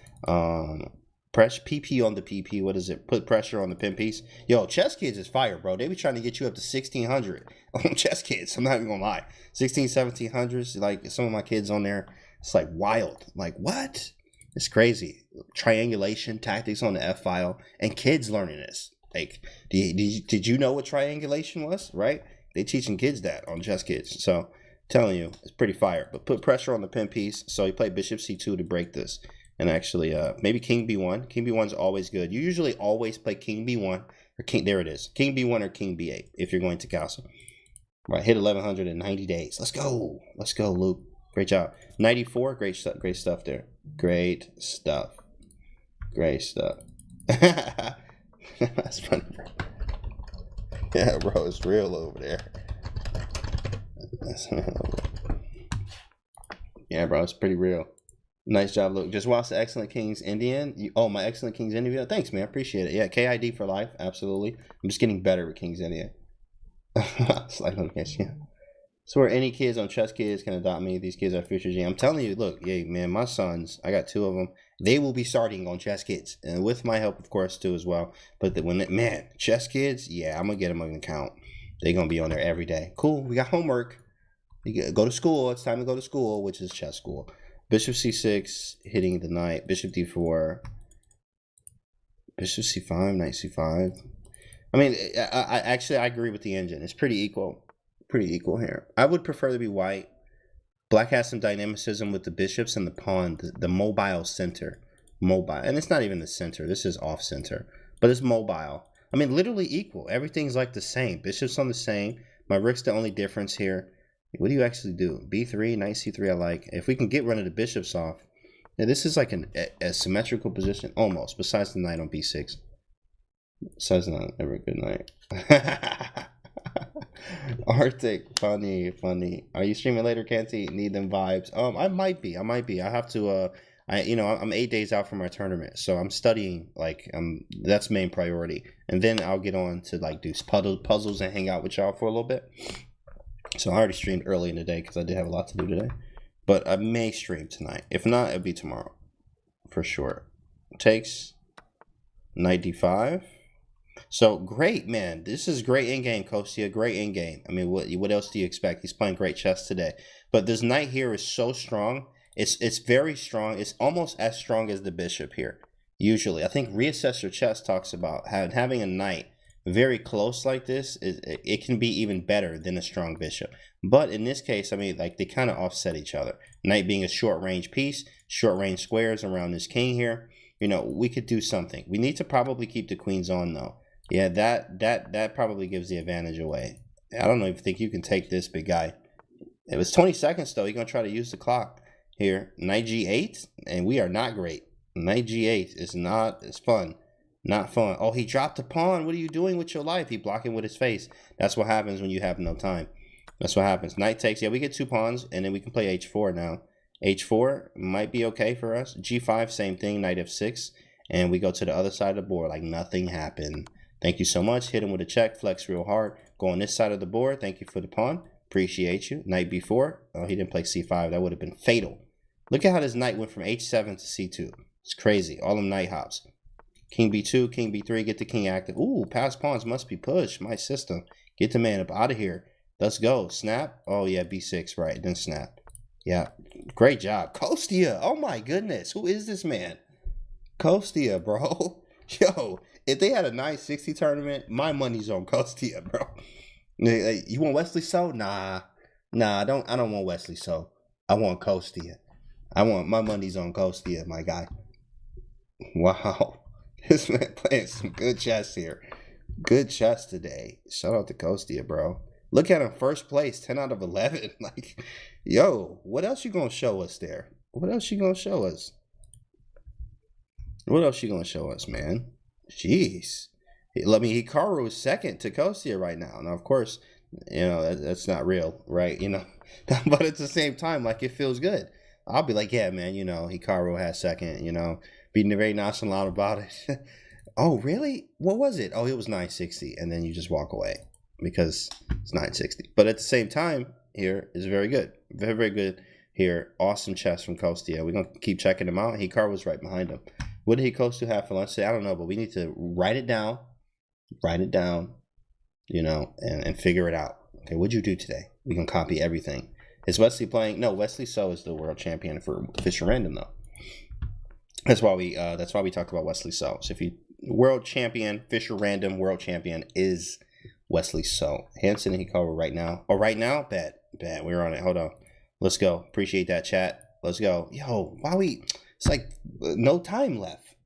Press PP on the PP. What is it? Put pressure on the pin piece. Yo, Chess Kids is fire, bro. They be trying to get you up to 1600 on Chess Kids. I'm not even gonna lie. 1700s. Like some of my kids on there, it's like wild. Like what? It's crazy. Triangulation tactics on the F file, and kids learning this. Like, did you know what triangulation was? Right? They teaching kids that on Chess Kids. So, telling you, it's pretty fire. But put pressure on the pin piece. So you play Bishop C2 to break this. And actually, maybe King B1. King B1 is always good. You usually always play King B1 or King. There it is. King B1 or King B8 if you're going to castle. Right, hit 1100 in 90 days. Let's go. Let's go, Luke. Great job. 94. Great stuff. Great stuff there. Great stuff. Great stuff. That's funny, bro. Yeah, bro, it's real over there. Yeah, bro, it's pretty real. Nice job, Luke. Just watch the Excellent Kings Indian. My Excellent Kings Indian video. Thanks, man. Appreciate it. Yeah, KID for life. Absolutely. I'm just getting better with Kings Indian. Slight notification. Yeah. So, where any kids on Chess Kids can adopt me, these kids are future GM. I'm telling you, look, yeah, man, my sons, I got 2 of them. They will be starting on Chess Kids, and with my help, of course, too, as well. But Chess Kids, yeah, I'm gonna get them an account. They're gonna be on there every day. Cool. We got homework. You go to school. It's time to go to school, which is chess school. Bishop c6, hitting the knight. Bishop d4. Bishop c5, knight c5. I mean, I actually agree with the engine. It's pretty equal. Pretty equal here. I would prefer to be white. Black has some dynamicism with the bishops and the pawn, the mobile center. Mobile. And it's not even the center. This is off center. But it's mobile. I mean, literally equal. Everything's like the same. Bishop's on the same. My rook's the only difference here. What do you actually do? b3, knight c3 I like. If we can get one of the bishops off. Yeah, this is like a symmetrical position. Almost. Besides the knight on b6. Besides the knight. Never a good knight. Arctic, funny. Are you streaming later, Canty? Need them vibes? I might be. I have to. I'm 8 days out from my tournament, so I'm studying. Like, that's main priority, and then I'll get on to like do puzzles and hang out with y'all for a little bit. So I already streamed early in the day because I did have a lot to do today, but I may stream tonight. If not, it'll be tomorrow for sure. Takes knight d5. So great, man. This is great in game, Kostia. Great in game. I mean, what else do you expect? He's playing great chess today. But this knight here is so strong. It's very strong. It's almost as strong as the bishop here. Usually, I think Reassessor Chess talks about having a knight very close like this. It can be even better than a strong bishop. But in this case, I mean, like they kind of offset each other. Knight being a short range piece, short range squares around this king here. You know, we could do something. We need to probably keep the queens on though. Yeah, that probably gives the advantage away. I don't even think you can take this, big guy. It was 20 seconds, though. You're going to try to use the clock here. Knight g8, and we are not great. Knight g8 is not, it's fun. Not fun. Oh, he dropped a pawn. What are you doing with your life? He blocking with his face. That's what happens when you have no time. That's what happens. Knight takes. Yeah, we get 2 pawns, and then we can play h4 now. h4 might be okay for us. g5, same thing. Knight f6, and we go to the other side of the board like nothing happened. Thank you so much. Hit him with a check. Flex real hard. Go on this side of the board. Thank you for the pawn. Appreciate you. Knight b4. Oh, he didn't play c5. That would have been fatal. Look at how this knight went from h7 to c2. It's crazy. All them knight hops. King b2, king b3. Get the king active. Ooh, past pawns must be pushed. My system. Get the man up out of here. Let's go. Snap. Oh, yeah, b6. Right. Then snap. Yeah. Great job. Kostia. Oh, my goodness. Who is this man? Kostia, bro. Yo. If they had a 960 tournament, my money's on Kostia, bro. You want Wesley So? Nah, I don't want Wesley So. I want Kostia. My money's on Kostia, my guy. Wow. This man playing some good chess here. Good chess today. Shout out to Kostia, bro. Look at him, first place, 10 out of 11. Like, yo, what else you gonna show us there? What else you gonna show us? What else you gonna show us, man? Jeez. I mean, Hikaru is second to Kostia right now. Now, of course, you know, that's not real, right? You know, but at the same time, like, it feels good. I'll be like, yeah, man, you know, Hikaru has second, you know, being very nonchalant about it. Oh, really? What was it? Oh, it was 960. And then you just walk away because it's 960. But at the same time, here is very good. Very, very good here. Awesome chess from Kostia. We're going to keep checking him out. Hikaru was right behind him. What did Kostia have for lunch today? I don't know, but we need to write it down, you know, and figure it out. Okay, what'd you do today? We can copy everything. Is Wesley playing? No, Wesley So is the world champion for Fischer Random, though. That's why we talked about Wesley So. So if you world champion, Fischer Random world champion is Wesley So. Hanson and Hikaru right now. Oh, right now? Bet. We're on it. Hold on. Let's go. Appreciate that, chat. Let's go. Yo, it's like no time left.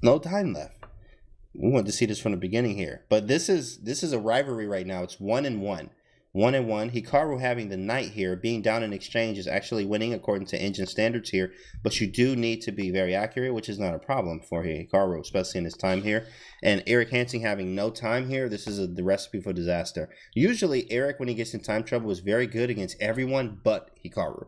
No time left. We wanted to see this from the beginning here. But this is a rivalry right now. It's 1-1. 1-1. Hikaru having the knight here, being down in exchange, is actually winning according to engine standards here. But you do need to be very accurate, which is not a problem for Hikaru, especially in his time here. And Eric Hanson having no time here, this is the recipe for disaster. Usually, Eric, when he gets in time trouble, is very good against everyone but Hikaru.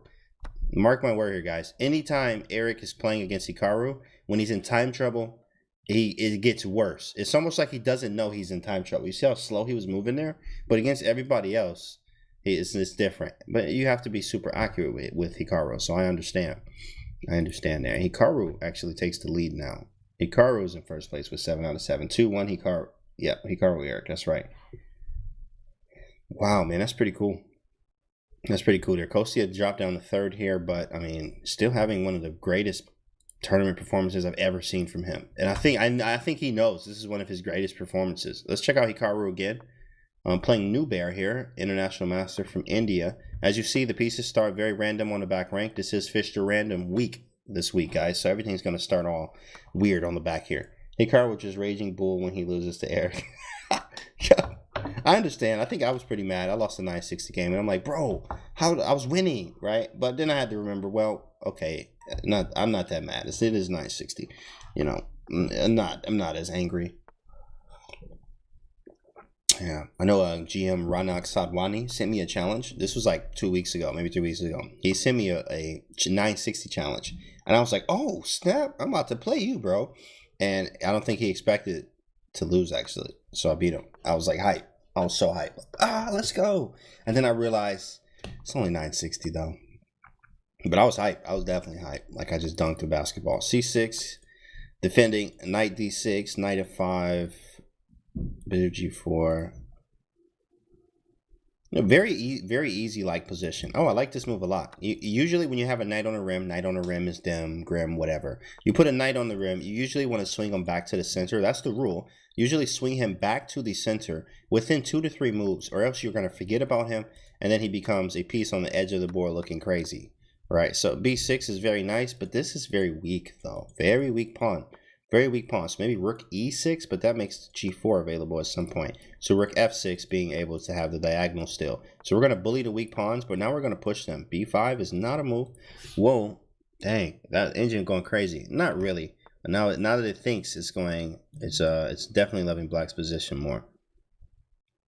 Mark my word here, guys. Anytime Eric is playing against Hikaru, when he's in time trouble, it gets worse. It's almost like he doesn't know he's in time trouble. You see how slow he was moving there? But against everybody else, it's different. But you have to be super accurate with Hikaru, so I understand. I understand there. Hikaru actually takes the lead now. Hikaru is in first place with 7 out of 7. 2-1 Hikaru. Yeah, Hikaru Eric. That's right. Wow, man, that's pretty cool. That's pretty cool there. Kostia dropped down to third here, but I mean, still having one of the greatest tournament performances I've ever seen from him. And I think he knows this is one of his greatest performances. Let's check out Hikaru again. Playing New Bear here, international master from India. As you see, the pieces start very random on the back rank. This is Fischer Random week this week, guys. So everything's going to start all weird on the back here. Hikaru just raging bull when he loses to Eric. I understand. I think I was pretty mad. I lost the 960 game, and I'm like, bro, how I was winning, right? But then I had to remember, well, okay, I'm not that mad. It is 960. You know, I'm not as angry. Yeah, I know GM Ranak Sadwani sent me a challenge. This was like 2 weeks ago, maybe 3 weeks ago. He sent me a 960 challenge. And I was like, oh, snap, I'm about to play you, bro. And I don't think he expected to lose, actually. So I beat him. I was like, hype. I was so hype. Let's go. And then I realized it's only 960, though. But I was hype. I was definitely hype. Like I just dunked the basketball. C6, defending, knight D6, knight F5. Bishop G4. Very easy like position. Oh, I like this move a lot. Usually when you have a knight on a rim is dim, grim, whatever. You put a knight on the rim, you usually want to swing him back to the center. That's the rule. Usually swing him back to the center within 2 to 3 moves, or else you're going to forget about him, and then he becomes a piece on the edge of the board looking crazy. Right, so B6 is very nice, but this is very weak, though. Very weak pawn. Very weak pawn. So maybe rook e6, but that makes g4 available at some point. So rook f6 being able to have the diagonal still. So we're going to bully the weak pawns, but now we're going to push them. b5 is not a move. Whoa. Dang. That engine going crazy. Not really. But now that it thinks it's going, it's definitely loving black's position more.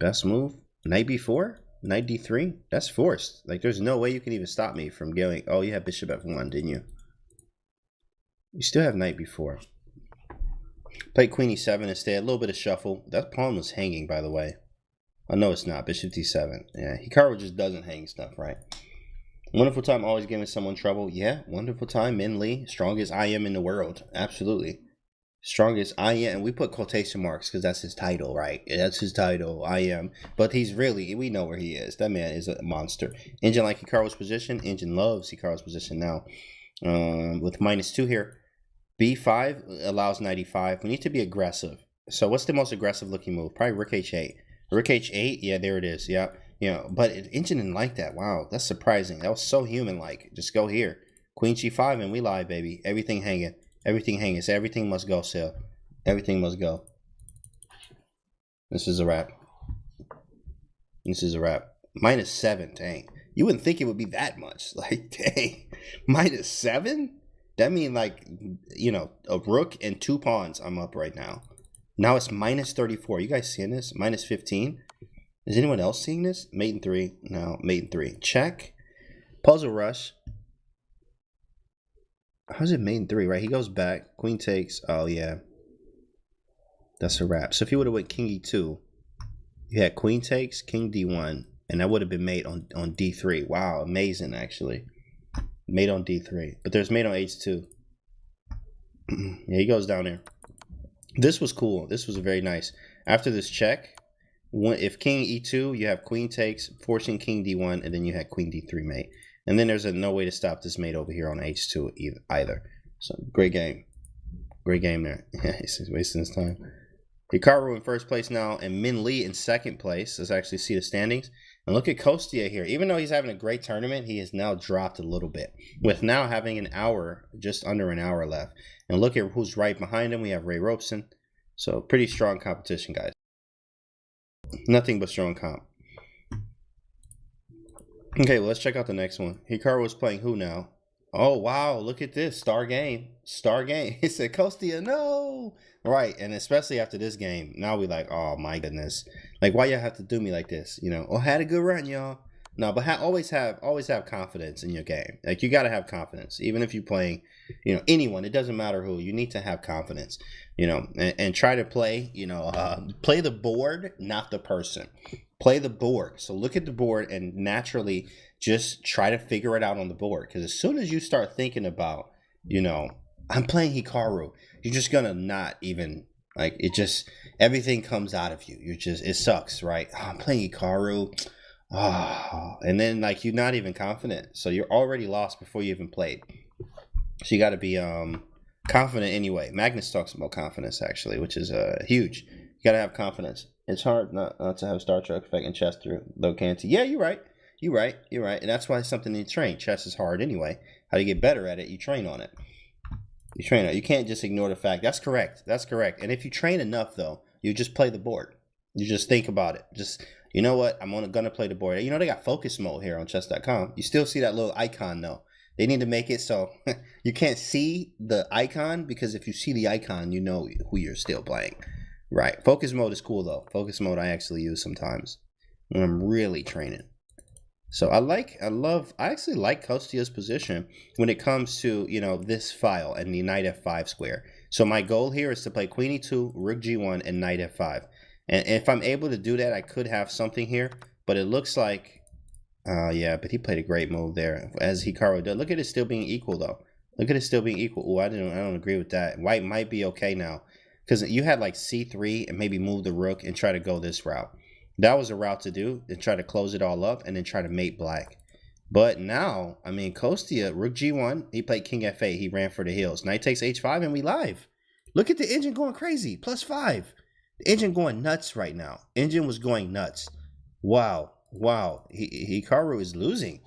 Best move? Knight b4? Knight d3? That's forced. Like, there's no way you can even stop me from going, oh, you had bishop f1, didn't you? You still have knight b4. Play queen e7 instead. A little bit of shuffle. That pawn was hanging, by the way. Oh, no, it's not. Bishop d7. Yeah, Hikaru just doesn't hang stuff, right? Wonderful time, always giving someone trouble. Yeah, wonderful time. Min Lee, strongest I am in the world. Absolutely. Strongest I am. And we put quotation marks because that's his title, right? That's his title. I am. But he's really, we know where he is. That man is a monster. Engine like Hikaru's position. Engine loves Hikaru's position now. With -2 here. B5 allows knight e5. We need to be aggressive. So what's the most aggressive looking move? Probably rook h8. Rook h8? Yeah, there it is. Yeah. You know, but engine didn't like that. Wow, that's surprising. That was so human-like. Just go here. Queen g5 and we live, baby. Everything hanging. Everything hanging. So everything must go, Sil. Everything must go. This is a wrap. This is a wrap. -7, dang. You wouldn't think it would be that much. Like, dang. -7? That means, like, you know, a rook and 2 pawns I'm up right now. Now it's -34. You guys seeing this? -15. Is anyone else seeing this? Mate in 3. No, mate in 3. Check. Puzzle rush. How's it mate in 3, right? He goes back. Queen takes. Oh, yeah. That's a wrap. So if you would have went king e2, you had queen takes, king d1, and that would have been mate on d3. Wow, amazing, actually. Mate on d3. But there's mate on h2. Yeah, he goes down there. This was cool. This was very nice. After this check, if king e2, you have queen takes, forcing king d1, and then you had queen d3 mate. And then there's no way to stop this mate over here on h2 either. So, great game. Great game there. Yeah, he's wasting his time. Hikaru in first place now, and Min Lee in second place. Let's actually see the standings. And look at Kostia here. Even though he's having a great tournament, he has now dropped a little bit. With now having an hour, just under an hour left. And look at who's right behind him. We have Ray Robeson. So, pretty strong competition, guys. Nothing but strong comp. Okay, well, let's check out the next one. Hikaru is playing who now? Oh, wow. Look at this. Star game. Star game. He said, Kostia, no. Right. And especially after this game, now we like, oh, my goodness. Like, why y'all have to do me like this? You know, oh, had a good run, y'all. No, but always have confidence in your game. Like, you got to have confidence. Even if you're playing, you know, anyone, it doesn't matter who. You need to have confidence, you know, and try to play, you know, play the board, not the person. Play the board. So look at the board and naturally just try to figure it out on the board. Because as soon as you start thinking about, you know, I'm playing Hikaru, you're just going to not even, like, it just, everything comes out of you. You're just, it sucks, right? Oh, I'm playing Hikaru. Oh, and then like you're not even confident, so you're already lost before you even played. So you got to be confident anyway. Magnus talks about confidence actually, which is huge. You got to have confidence. It's hard not to have Star Trek effect in chess through low Canty. Yeah, you're right. You're right. You're right. And that's why it's something you train. Chess is hard anyway. How do you get better at it? You train on it. You train on it. You can't just ignore the fact. That's correct. That's correct. And if you train enough, though, you just play the board. You just think about it. Just, you know what? I'm gonna play the board. You know, they got focus mode here on Chess.com. You still see that little icon, though. They need to make it so you can't see the icon, because if you see the icon, you know who you're still playing. Right. Focus mode is cool, though. Focus mode I actually use sometimes when I'm really training. So I actually like Kostia's position when it comes to, you know, this file and the knight f5 square. So my goal here is to play queen e2, rook g1, and knight f5. And if I'm able to do that, I could have something here. But it looks like, yeah, but he played a great move there, as Hikaru did. Look at it still being equal, though. Look at it still being equal. Oh, I don't agree with that. White might be okay now, because you had like c3 and maybe move the rook and try to go this route. That was a route to do, and try to close it all up and then try to mate black. But now, I mean, Kostia, rook g1, he played king f8. He ran for the hills. Knight takes h5, and we live. Look at the engine going crazy. +5. The engine going nuts right now. Engine was going nuts. Wow. Wow. Hikaru is losing.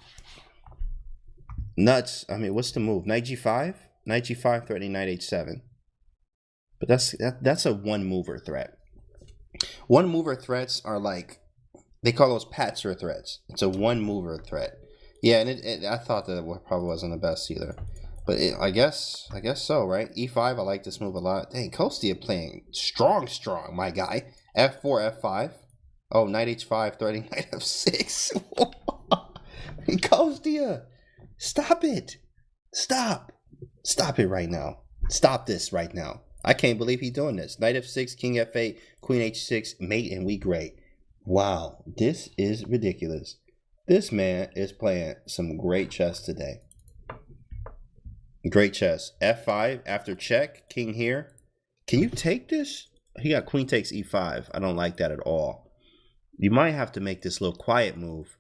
Nuts. I mean, what's the move? Knight g5? Knight g5 threatening knight h7. But that's a one-mover threat. One-mover threats are like, they call those patzer threats. It's a one-mover threat. Yeah, and I thought that it probably wasn't the best either. But I guess so, right? e5, I like this move a lot. Dang, Kostia playing strong, my guy. f4, f5. Oh, knight h5, threatening knight f6. Kostia, stop it. Stop it right now. Stop this right now. I can't believe he's doing this. Knight f6, king f8, queen h6, mate, and we great. Wow, this is ridiculous. This man is playing some great chess today. Great chess. f5 after check, king here. Can you take this? He got queen takes e5. I don't like that at all. You might have to make this little quiet move,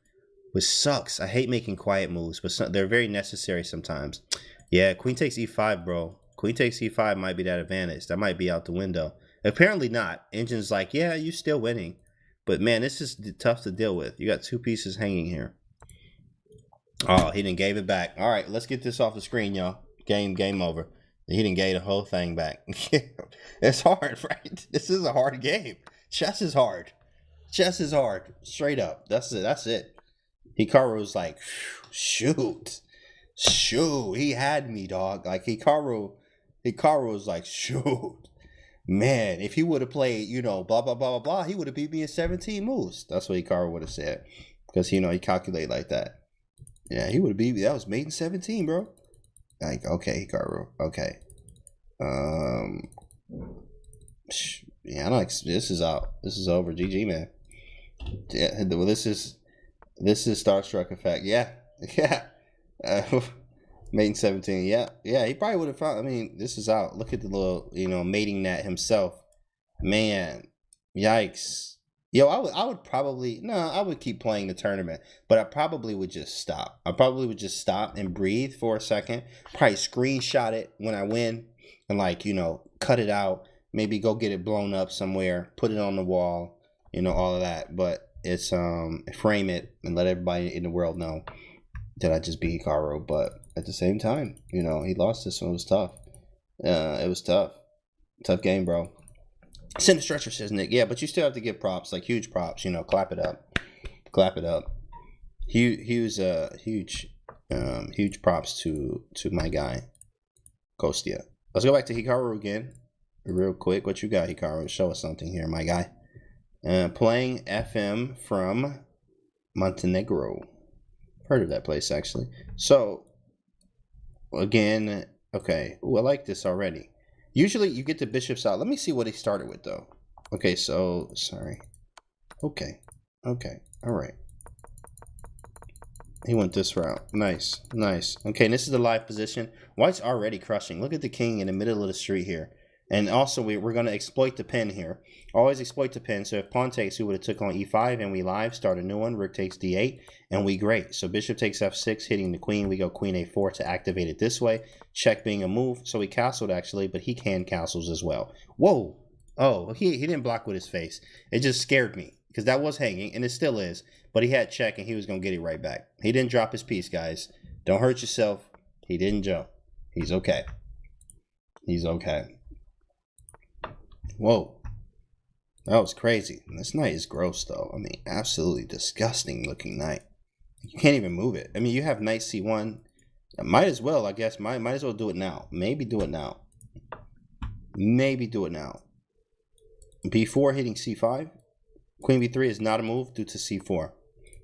which sucks. I hate making quiet moves, but they're very necessary sometimes. Yeah, queen takes e5, bro. Queen takes e5 might be that advantage. That might be out the window. Apparently not. Engine's like, yeah, you're still winning. But man, this is tough to deal with. You got two pieces hanging here. Oh, he didn't gave it back. All right, let's get this off the screen, y'all. Game over. He didn't gave the whole thing back. It's hard, right? This is a hard game. Chess is hard. Chess is hard. Straight up. That's it. Hikaru's like, shoot. He had me, dog. Like Hikaru was like, shoot. Man, if he would have played, you know, blah, blah, blah, blah, blah, he would have beat me in 17 moves. That's what Hikaru would have said. Because, you know, he calculated like that. Yeah, he would have beat me. That was made in 17, bro. Like, okay, Hikaru. Okay. Yeah, I like this is out. This is over. GG, man. Yeah, well, this is Starstruck effect. Yeah. Mating 17. Yeah, he probably would have found. I mean, this is out. Look at the little, you know, mating net himself. Man, yikes. Yo, I would probably I would keep playing the tournament, but I probably would just stop. I probably would just stop and breathe for a second. Probably screenshot it when I win, and like, you know, cut it out. Maybe go get it blown up somewhere. Put it on the wall. You know, all of that. But it's frame it and let everybody in the world know that I just beat Hikaru. But at the same time, you know, he lost this one. It was tough. It was tough. Tough game, bro. Send a stretcher, says Nick. Yeah, but you still have to give props, like huge props. You know, clap it up. Huge props to my guy, Kostia. Let's go back to Hikaru again, real quick. What you got, Hikaru? Show us something here, my guy. Playing FM from Montenegro. Heard of that place, actually. So, again, okay. Ooh, I like this already. Usually you get the bishops out. Let me see what he started with, though. Okay, so, sorry. Okay, all right. He went this route. Nice. Okay, and this is the live position. White's already crushing. Look at the king in the middle of the street here. And also, we're going to exploit the pin here. Always exploit the pin. So if pawn takes, we would have took on e5, and we live, start a new one. Rook takes d8, and we great. So bishop takes f6, hitting the queen. We go queen a4 to activate it this way. Check being a move. So he castled, actually, but he can castles as well. Whoa. Oh, he didn't block with his face. It just scared me, because that was hanging, and it still is. But he had check, and he was going to get it right back. He didn't drop his piece, guys. Don't hurt yourself. He didn't jump. He's okay. He's okay. Whoa. That was crazy. This knight is gross, though. I mean, absolutely disgusting looking knight. You can't even move it. I mean, you have knight c1. Might as well, I guess. Might as well do it now. Maybe do it now. Maybe do it now. b4 hitting c5. Queen b3 is not a move due to c4.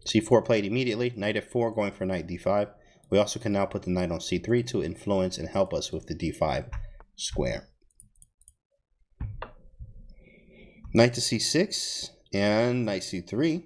c4 played immediately. Knight f4 going for knight d5. We also can now put the knight on c3 to influence and help us with the d5 square. Knight to c6 and knight c3.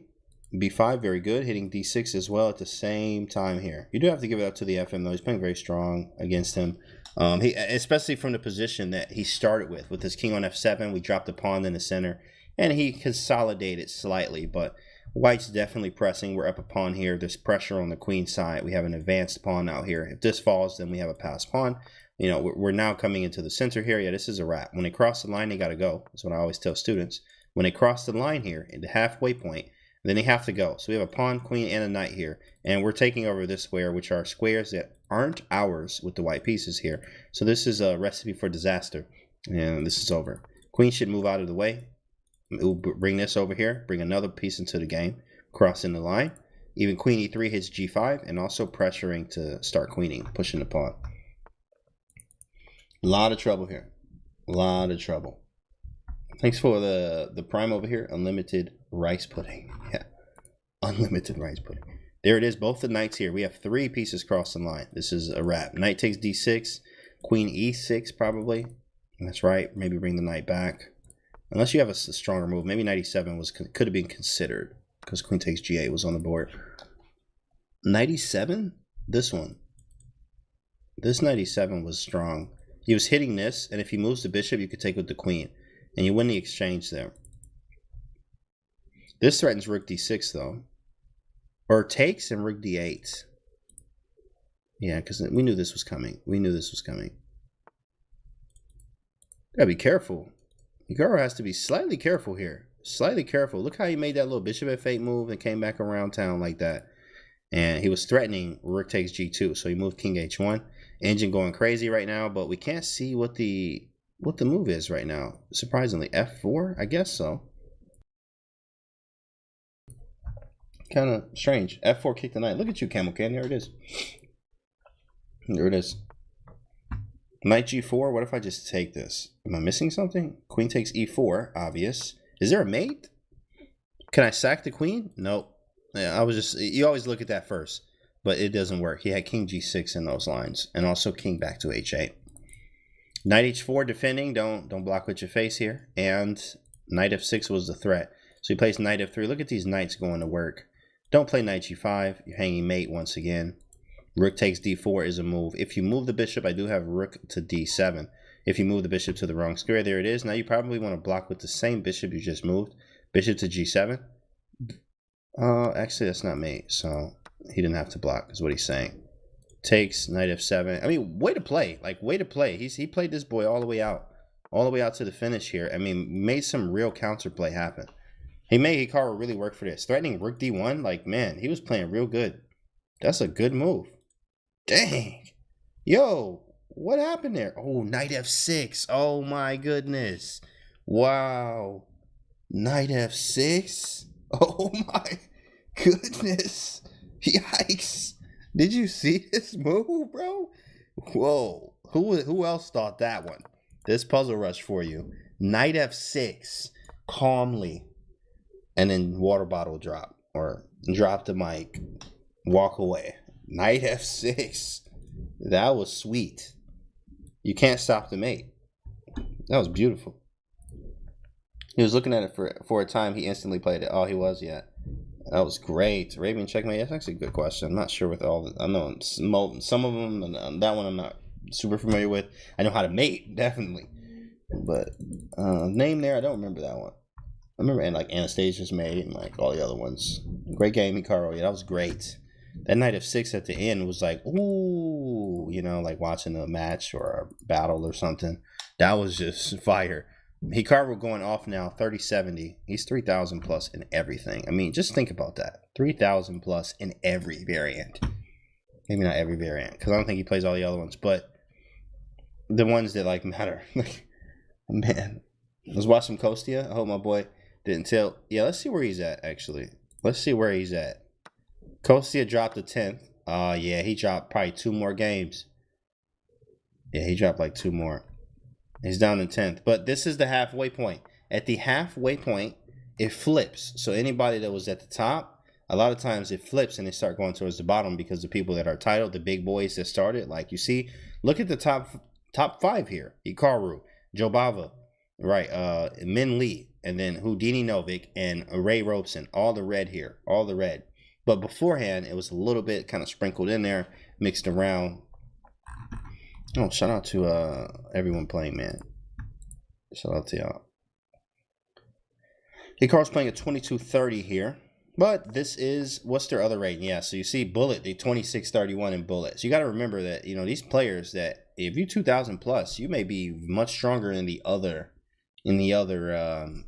b5, very good. Hitting d6 as well at the same time here. You do have to give it up to the FM, though. He's playing very strong against him. Especially from the position that he started with his king on f7. We dropped the pawn in the center, and he consolidated slightly, but white's definitely pressing. We're up a pawn here. There's pressure on the queen side. We have an advanced pawn out here. If this falls, then we have a passed pawn. You know, we're now coming into the center here. Yeah, this is a wrap. When they cross the line, they got to go. That's what I always tell students. When they cross the line here in the halfway point, then they have to go. So we have a pawn, queen, and a knight here. And we're taking over this square, which are squares that aren't ours with the white pieces here. So this is a recipe for disaster. And this is over. Queen should move out of the way. We'll bring this over here. Bring another piece into the game. Crossing the line. Even queen e3 hits g5. And also pressuring to start queening. Pushing the pawn. A lot of trouble here. A lot of trouble. Thanks for the prime over here. Unlimited rice pudding. Yeah. Unlimited rice pudding. There it is. Both the knights here. We have 3 pieces crossing the line. This is a wrap. Knight takes d6. Queen e6 probably. That's right. Maybe bring the knight back. Unless you have a stronger move. Maybe knight e7 could have been considered. Because queen takes g8 was on the board. Knight e7? This one. This knight e7 was strong. He was hitting this, and if he moves the bishop, you could take with the queen. And you win the exchange there. This threatens rook d6, though. Or takes and rook d8. Yeah, because we knew this was coming. We knew this was coming. Gotta be careful. Hikaru has to be slightly careful here. Slightly careful. Look how he made that little bishop f8 move and came back around town like that. And he was threatening rook takes g2, so he moved king h1. Engine going crazy right now, but we can't see what the move is right now. Surprisingly, f4, I guess so. Kind of strange. f4 kick the knight. Look at you, Camel Can. There it is. There it is. Knight g4. What if I just take this? Am I missing something? Queen takes e4. Obvious. Is there a mate? Can I sack the queen? Nope. Yeah, you always look at that first. But it doesn't work. He had king g6 in those lines. And also king back to h8. Knight h4 defending. Don't block with your face here. And knight f6 was the threat. So he plays knight f3. Look at these knights going to work. Don't play knight g5. You're hanging mate once again. Rook takes d4 is a move. If you move the bishop, I do have rook to d7. If you move the bishop to the wrong square, there it is. Now you probably want to block with the same bishop you just moved. Bishop to g7. Actually, that's not mate. So he didn't have to block, is what he's saying. Takes knight f7. I mean, way to play. Like, way to play. He played this boy all the way out. All the way out to the finish here. I mean, made some real counterplay happen. He made Hikaru really work for this. Threatening rook d1. Like, man, he was playing real good. That's a good move. Dang. Yo, what happened there? Oh, knight f6. Oh, my goodness. Wow. Knight f6? Oh, my goodness. Yikes. Did you see this move, bro? Whoa. Who else thought that one? This puzzle rush for you. Knight f6. Calmly. And then water bottle drop. Or drop the mic. Walk away. Knight f6. That was sweet. You can't stop the mate. That was beautiful. He was looking at it for a time. He instantly played it. Oh, he was? Yeah. That was great. Arabian checkmate. That's actually a good question. I'm not sure with all the... I know some of them. And that one I'm not super familiar with. I know how to mate. Definitely. But name there, I don't remember that one. I remember and like Anastasia's made and like all the other ones. Great game, Hikaru. Yeah, that was great. That knight of 6 at the end was like, ooh, you know, like watching a match or a battle or something. That was just fire. Hikaru going off now, 30-70. He's 3,000 plus in everything. I mean, just think about that. 3,000 plus in every variant. Maybe not every variant, because I don't think he plays all the other ones, but the ones that like matter. Man, let's watch some Kostia. I hope my boy didn't tell. Yeah, let's see where he's at, actually. Let's see where he's at. Kostia dropped the 10th. Yeah, he dropped probably 2 more games. Yeah, he dropped like 2 more. He's down in 10th. But this is the halfway point. At the halfway point, it flips. So anybody that was at the top, a lot of times it flips and they start going towards the bottom because the people that are titled, the big boys that started, like you see, look at the top 5 here. Hikaru, Jobava, right? Min Lee, and then Houdini Novik and Ray Robeson. All the red here. All the red. But beforehand, it was a little bit kind of sprinkled in there, mixed around. Oh, shout out to everyone playing, man. Shout out to y'all. Hikaru's playing at 2230 here. But this is, what's their other rating? Yeah, so you see Bullet, the 2631 in Bullet. So you got to remember that, you know, these players that, if you're 2,000 plus, you may be much stronger in the other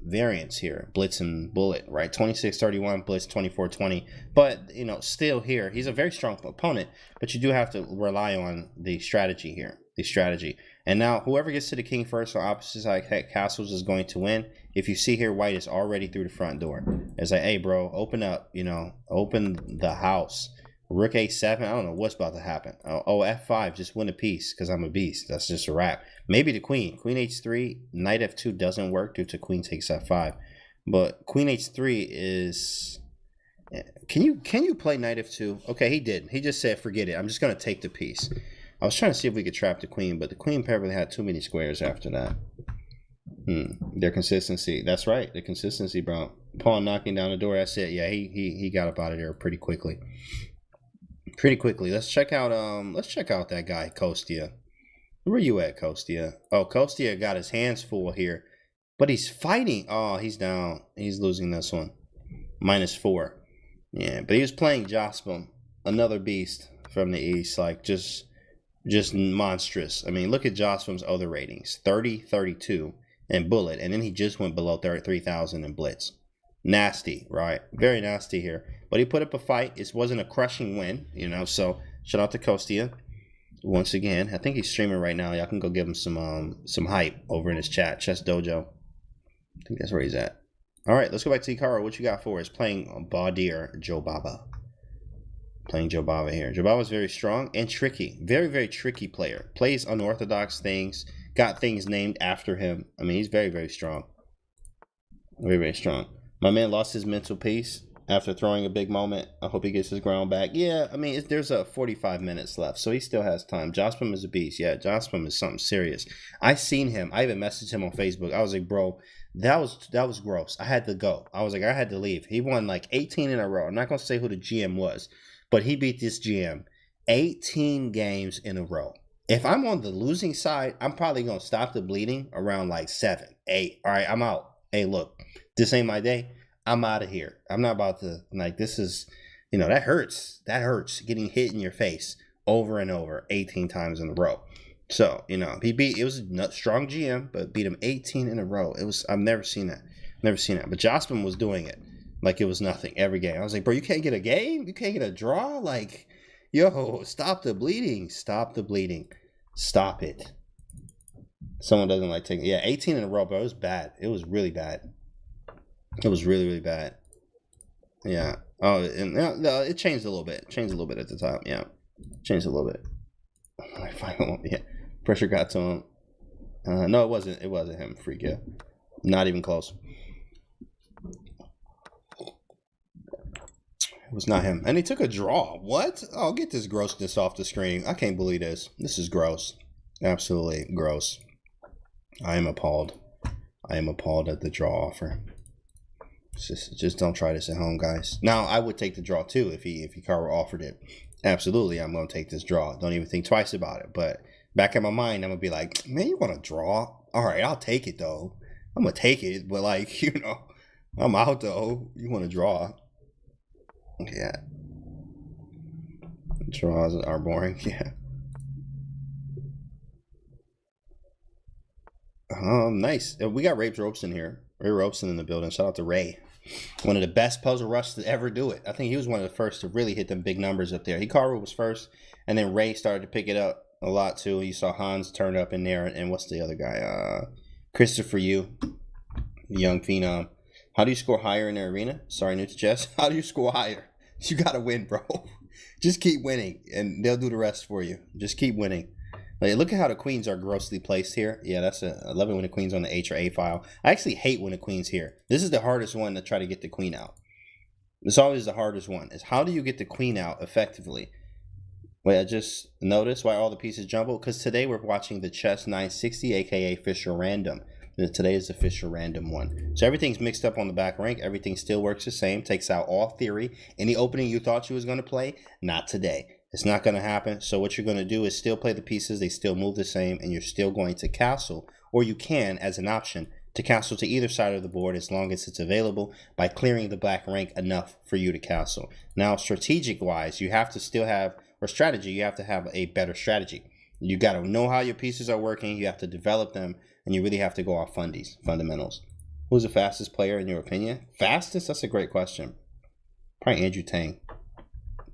variants here, Blitz and Bullet, right? 2631, Blitz 2420. But, you know, still here, he's a very strong opponent, but you do have to rely on the strategy here, the strategy. And now whoever gets to the king first on opposite side castles is going to win. If you see here, white is already through the front door. It's like, hey, bro, open up, you know, open the house. Rook a7, I don't know what's about to happen. Oh, f5, just win a piece because I'm a beast. That's just a wrap. Maybe the queen. Queen h3, knight f2 doesn't work due to queen takes f5. But queen h3 is... Can you play knight f2? Okay, he did. He just said, forget it. I'm just going to take the piece. I was trying to see if we could trap the queen, but the queen apparently had too many squares after that. Their consistency. That's right. The consistency, bro. Pawn knocking down the door. That's it. Yeah, he got up out of there pretty quickly. Let's check out that guy, Kostia. Where you at, Kostia? Oh, Kostia got his hands full here. But he's fighting. Oh, he's down. He's losing this one. -4. Yeah, but he was playing Jospin, another beast from the East. Like, just monstrous. I mean, look at Jospin's other ratings. 30, 32 in Bullet. And then he just went below 3,000 in Blitz. Nasty, right? Very nasty here. But he put up a fight. It wasn't a crushing win, you know. So shout out to Kostia once again. I think he's streaming right now. Y'all can go give him some hype over in his chat, Chess Dojo. I think that's where he's at. All right, let's go back to Hikaru. What you got for us? Playing Badir Jobava. Playing Jobava here. Jobava's very strong and tricky. Very, very tricky player. Plays unorthodox things. Got things named after him. I mean, he's very, very strong. Very, very strong. My man lost his mental peace after throwing a big moment. I hope he gets his ground back. Yeah, I mean, there's 45 minutes left, so he still has time. Jospin is a beast. Yeah, Jospin is something serious. I seen him. I even messaged him on Facebook. I was like, bro, that was gross. I had to go. I was like, I had to leave. He won like 18 in a row. I'm not going to say who the GM was, but he beat this GM 18 games in a row. If I'm on the losing side, I'm probably going to stop the bleeding around like 7, 8. All right, I'm out. Hey, look, this ain't my day. I'm out of here. I'm not about to, like, this is, you know, that hurts. That hurts, getting hit in your face over and over 18 times in a row. So, you know, it was a strong GM, but beat him 18 in a row. I've never seen that. But Jospin was doing it like it was nothing every game. I was like, bro, you can't get a game? You can't get a draw? Like, yo, stop the bleeding. Stop the bleeding. Stop it. Someone doesn't like taking, 18 in a row, bro. It was bad. It was really bad. It was really, really bad. Yeah. Oh, and no, it changed a little bit. Changed a little bit at the top. Yeah. Changed a little bit. Yeah. Pressure got to him. No, it wasn't. It wasn't him. Freak, yeah. Not even close. It was not him. And he took a draw. What? Oh, get this grossness off the screen. I can't believe this. This is gross. Absolutely gross. I am appalled. I am appalled at the draw offer. Just don't try this at home, guys. Now, I would take the draw too if Hikaru offered it. Absolutely, I'm going to take this draw. Don't even think twice about it. But back in my mind, I'm going to be like, man, you want to draw? All right, I'll take it though. I'm gonna take it, but like, you know, I'm out though. You want to draw? Yeah. Draws are boring. Yeah. Nice. We got Ray Robeson here. Ray Robeson in the building. Shout out to Ray. One of the best puzzle rushers to ever do it. I think he was one of the first to really hit them big numbers up there. Hikaru was first, and then Ray started to pick it up a lot too. You saw Hans turn up in there, and what's the other guy? Christopher Yu, young phenom. How do you score higher in the arena? Sorry, new to chess. How do you score higher? You gotta win, bro. Just keep winning, and they'll do the rest for you. Just keep winning. Like, look at how the queens are grossly placed here. Yeah, I love it when the queen's on the H or A file. I actually hate when the queen's here. This is the hardest one to try to get the queen out. It's always the hardest one. Is how do you get the queen out effectively? Wait, I just noticed why all the pieces jumble. Because today we're watching the Chess 960, aka Fischer Random. Today is the Fischer Random one. So everything's mixed up on the back rank. Everything still works the same. Takes out all theory. Any opening you thought you was going to play, not today. It's not going to happen. So what you're going to do is still play the pieces. They still move the same, and you're still going to castle, or you can, as an option, to castle to either side of the board as long as it's available by clearing the black rank enough for you to castle. Now, strategic-wise, you have to still have, or strategy, you have to have a better strategy. You got to know how your pieces are working. You have to develop them, and you really have to go off fundamentals. Who's the fastest player in your opinion? Fastest? That's a great question. Probably Andrew Tang.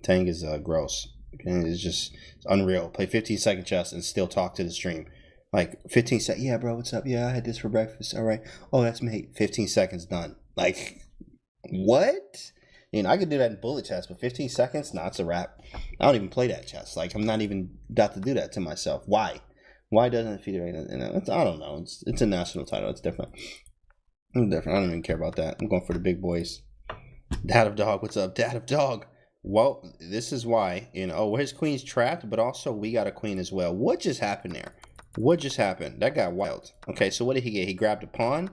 Tang is gross. It's unreal. Play 15-second chess and still talk to the stream. Like 15 seconds. Yeah, bro, what's up? Yeah, I had this for breakfast. All right. Oh, that's me. 15 seconds done. Like, what? You know, I could do that in bullet chess, but 15 seconds? Nah, it's a wrap. I don't even play that chess. Like, I'm not even about to do that to myself. Why? Why doesn't it feed it? I don't know. It's a national title. It's different. I'm different. I don't even care about that. I'm going for the big boys. Dad of Dog, what's up? Dad of Dog. Well, this is why, you know, oh, his queen's trapped, but also we got a queen as well. What just happened there? What just happened? That got wild. Okay, so what did he get? He grabbed a pawn.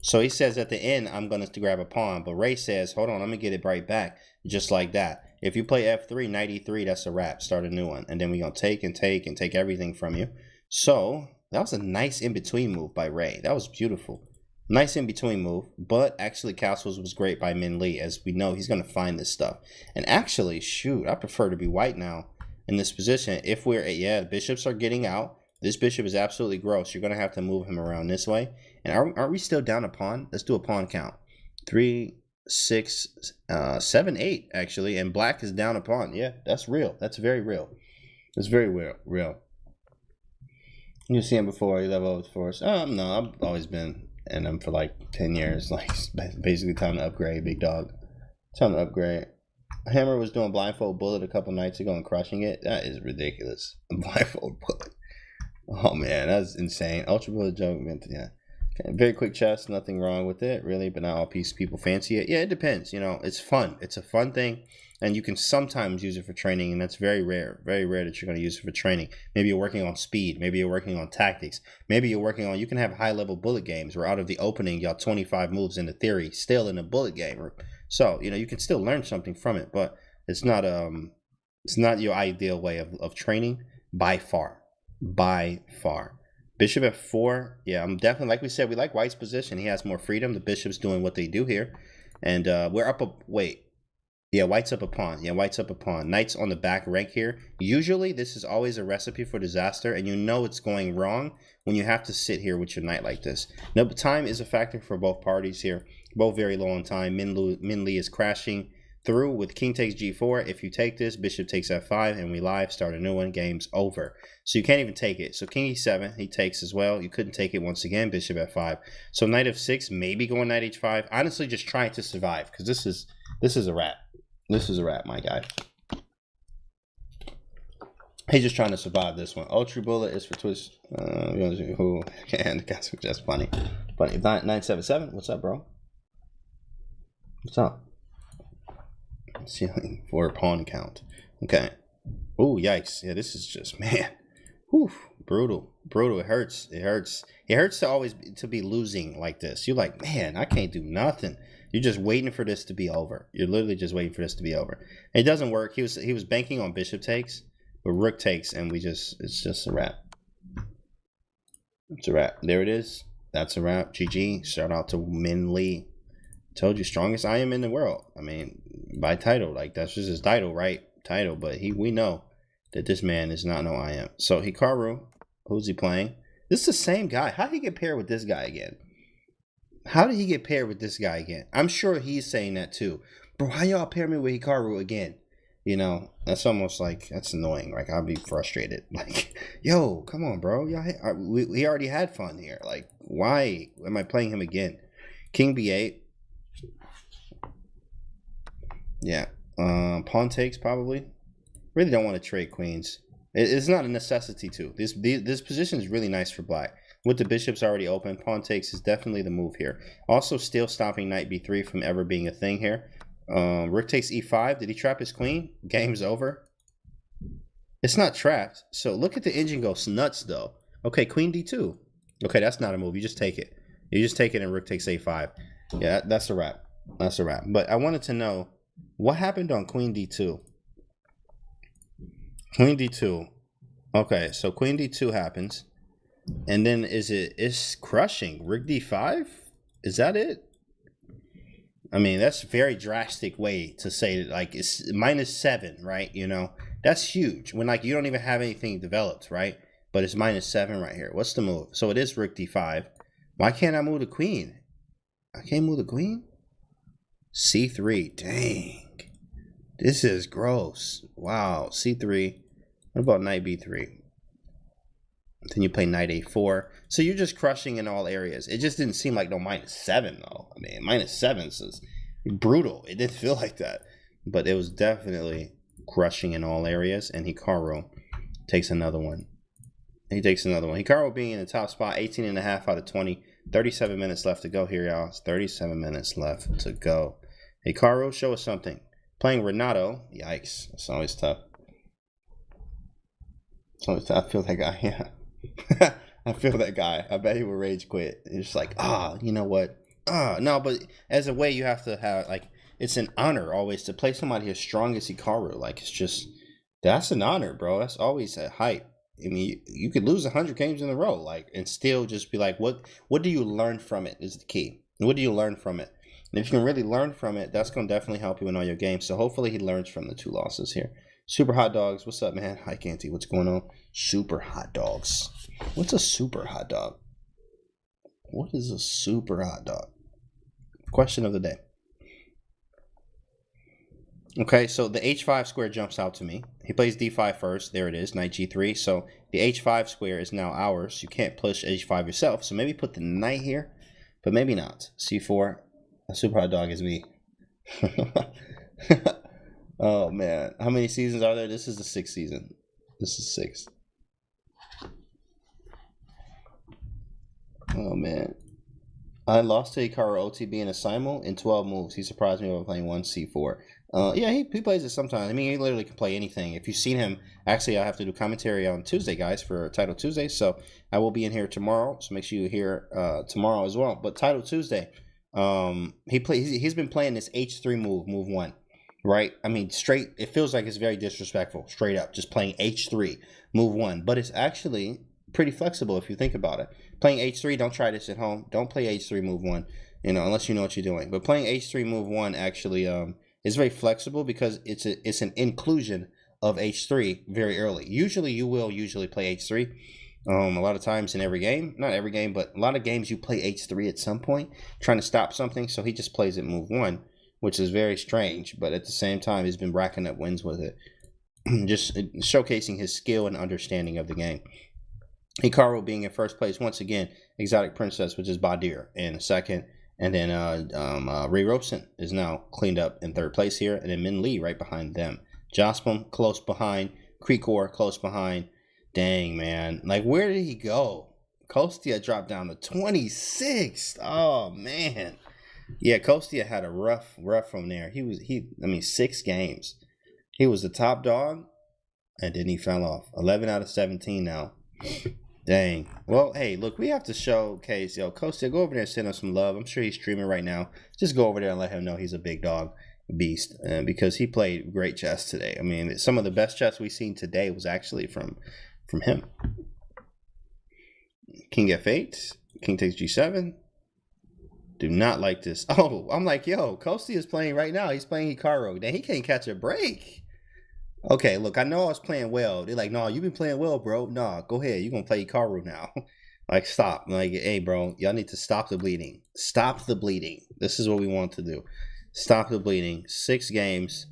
So he says at the end, I'm going to grab a pawn. But Ray says, hold on, I'm going to get it right back. Just like that. If you play F3, knight E3, that's a wrap. Start a new one. And then we're going to take and take and take everything from you. So that was a nice in-between move by Ray. That was beautiful. Nice in-between move, but actually Castles was great by Min Lee. As we know, he's going to find this stuff. And actually, shoot, I prefer to be white now in this position. If we're, yeah, the bishops are getting out. This bishop is absolutely gross. You're going to have to move him around this way. And are we still down a pawn? Let's do a pawn count. 3, 6, 7, 8, actually. And black is down a pawn. Yeah, that's real. That's very real. It's very real. You see him before. You level up for us. No, I've always been in them for like 10 years. Like, basically time to upgrade, big dog. Time to upgrade. Hammer was doing blindfold bullet a couple nights ago and crushing it. That is ridiculous. A blindfold bullet. Oh man, that's insane. Ultra bullet joke, yeah. Okay, very quick chess, nothing wrong with it, really, but not all people fancy it. Yeah, it depends. You know, it's fun. It's a fun thing, and you can sometimes use it for training, and that's very rare that you're going to use it for training. Maybe you're working on speed. Maybe you're working on tactics. Maybe you're working on, you can have high-level bullet games where out of the opening, y'all 25 moves into theory, still in a bullet game. So, you know, you can still learn something from it, but it's not your ideal way of training by far. Bishop F4, yeah, I'm definitely, like we said, we like White's position. He has more freedom. The bishop's doing what they do here. And we're up White's up a pawn. Yeah, White's up a pawn. Knight's on the back rank here. Usually, this is always a recipe for disaster, and you know it's going wrong when you have to sit here with your knight like this. No, but time is a factor for both parties here. Both very low on time. Min Lee is crashing through with king takes g4. If you take this, bishop takes f5, and we live start a new one. Game's over. So you can't even take it. So king e7, he takes as well. You couldn't take it once again. Bishop f5. So knight f6, maybe going knight h5. Honestly, just trying to survive because this is a wrap. This is a wrap, my guy. He's just trying to survive this one. Ultra bullet is for Twitch. Who and that's just funny. Funny. 977. What's up, bro? What's up? Ceiling for a pawn count. Okay. Oh, yikes. Yeah, this is just, man. Whew. Brutal. It hurts. It hurts to always to be losing like this. You're like, man, I can't do nothing. You're just waiting for this to be over. You're literally just waiting for this to be over. It doesn't work. He was banking on bishop takes, but rook takes, and it's just a wrap. It's a wrap. There it is. That's a wrap. GG. Shout out to Min Lee. Told you, strongest I am in the world. I mean, by title. Like, that's just his title, right? Title. But we know that this man is not no I am. So, Hikaru, who's he playing? This is the same guy. How did he get paired with this guy again? How did he get paired with this guy again? I'm sure he's saying that too. Bro, how y'all pair me with Hikaru again? You know, that's almost like, that's annoying. Like, I'll be frustrated. Like, yo, come on, bro. We already had fun here. Like, why am I playing him again? King B8. Yeah. Pawn takes, probably. Really don't want to trade queens. It's not a necessity to. This position is really nice for black. With the bishops already open, pawn takes is definitely the move here. Also, still stopping knight b3 from ever being a thing here. Rook takes e5. Did he trap his queen? Game's over. It's not trapped. So look at the engine go nuts, though. Okay, queen d2. Okay, that's not a move. You just take it. You just take it and rook takes a5. Yeah, that's a wrap. That's a wrap. But I wanted to know what happened on queen d2. Queen d2. Okay, so queen d2 happens. And then it's crushing. Rook d5? Is that it? I mean, that's a very drastic way to say it. Like, it's -7, right? You know, that's huge. When, like, you don't even have anything developed, right? But it's -7 right here. What's the move? So it is rook d5. Why can't I move the queen? I can't move the queen? c3. Dang. This is gross. Wow. c3. What about knight b3? Then you play knight a4. So you're just crushing in all areas. It just didn't seem like no -7, though. I mean, -7 is brutal. It didn't feel like that. But it was definitely crushing in all areas. And Hikaru takes another one. He takes another one. Hikaru being in the top spot, 18.5 out of 20. 37 minutes left to go here, y'all. It's 37 minutes left to go. Hikaru, show us something. Playing Renato. Yikes. It's always tough. It's always tough. I feel that guy, yeah. I feel that guy. I bet he will rage quit. It's just like, you know what? No, but as a way you have to have, like, it's an honor always to play somebody as strong as Hikaru. Like, it's just, that's an honor, bro. That's always a hype. I mean, you could lose 100 games in a row, like, and still just be like, what do you learn from it is the key. What do you learn from it? And if you can really learn from it, that's going to definitely help you in all your games. So hopefully he learns from the 2 losses here. Super Hot Dogs, what's up, man? Hi, Canty, what's going on? Super Hot Dogs. What's a super hot dog? What is a super hot dog? Question of the day. Okay, so the h5 square jumps out to me. He plays d5 first. There it is, knight g3. So the h5 square is now ours. You can't push h5 yourself. So maybe put the knight here, but maybe not. c4. A super hot dog is me. Oh, man. How many seasons are there? This is the 6th season. This is 6. Oh, man. I lost to Hikaru OTB in a simul in 12 moves. He surprised me by playing 1c4. Yeah, he plays it sometimes. I mean, he literally can play anything. If you've seen him, actually, I have to do commentary on Tuesday, guys, for Title Tuesday. So I will be in here tomorrow. So make sure you hear tomorrow as well. But Title Tuesday, he's been playing this h3 move 1. Right? I mean, straight, it feels like it's very disrespectful, straight up, just playing h3, move 1. But it's actually pretty flexible if you think about it. Playing h3, don't try this at home. Don't play h3, move 1, you know, unless you know what you're doing. But playing h3, move 1 actually is very flexible because it's an inclusion of h3 very early. Usually you will play h3 a lot of times in every game. Not every game, but a lot of games you play h3 at some point, trying to stop something. So he just plays it move 1. Which is very strange, but at the same time, he's been racking up wins with it. Just showcasing his skill and understanding of the game. Hikaru being in first place once again, Exotic Princess, which is Badir, in second. And then Ray Rosen is now cleaned up in third place here. And then Min Lee right behind them. Jospin close behind. Krikor close behind. Dang, man. Like, where did he go? Kostia dropped down to 26th. Oh, man. Yeah, Kostia had a rough from there. I mean, 6 games. He was the top dog, and then he fell off. 11 out of 17 now. Dang. Well, hey, look, we have to showcase, Kostia, go over there and send him some love. I'm sure he's streaming right now. Just go over there and let him know he's a big dog beast, because he played great chess today. I mean, some of the best chess we've seen today was actually from him. King f8. King takes g7. Do not like this. Oh, I'm like, yo, Kostia is playing right now. He's playing Hikaru. Then he can't catch a break. Okay, look, I know I was playing well. They're like, no, you've been playing well, bro. No, go ahead. You're going to play Hikaru now. Like, stop. Like, hey, bro, y'all need to stop the bleeding. Stop the bleeding. This is what we want to do. Stop the bleeding. 6 games.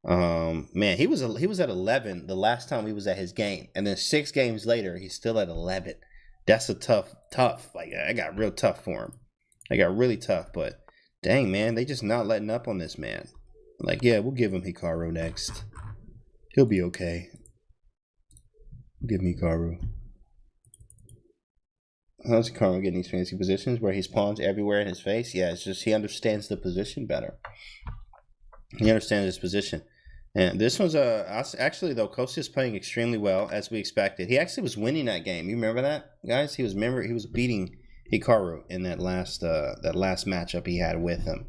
Man, he was at 11 the last time he was at his game. And then 6 games later, he's still at 11. That's a tough. Like, I got real tough for him. I got really tough, but dang, man, they just not letting up on this man. Like, yeah, we'll give him Hikaru next. He'll be okay. Give me Hikaru. How's Hikaru getting these fancy positions where he's pawns everywhere in his face? Yeah, it's just he understands the position better. He understands his position. And this one's actually, though, Kostia's playing extremely well, as we expected. He actually was winning that game. You remember that, guys? He was beating Hikaru in that last matchup he had with him.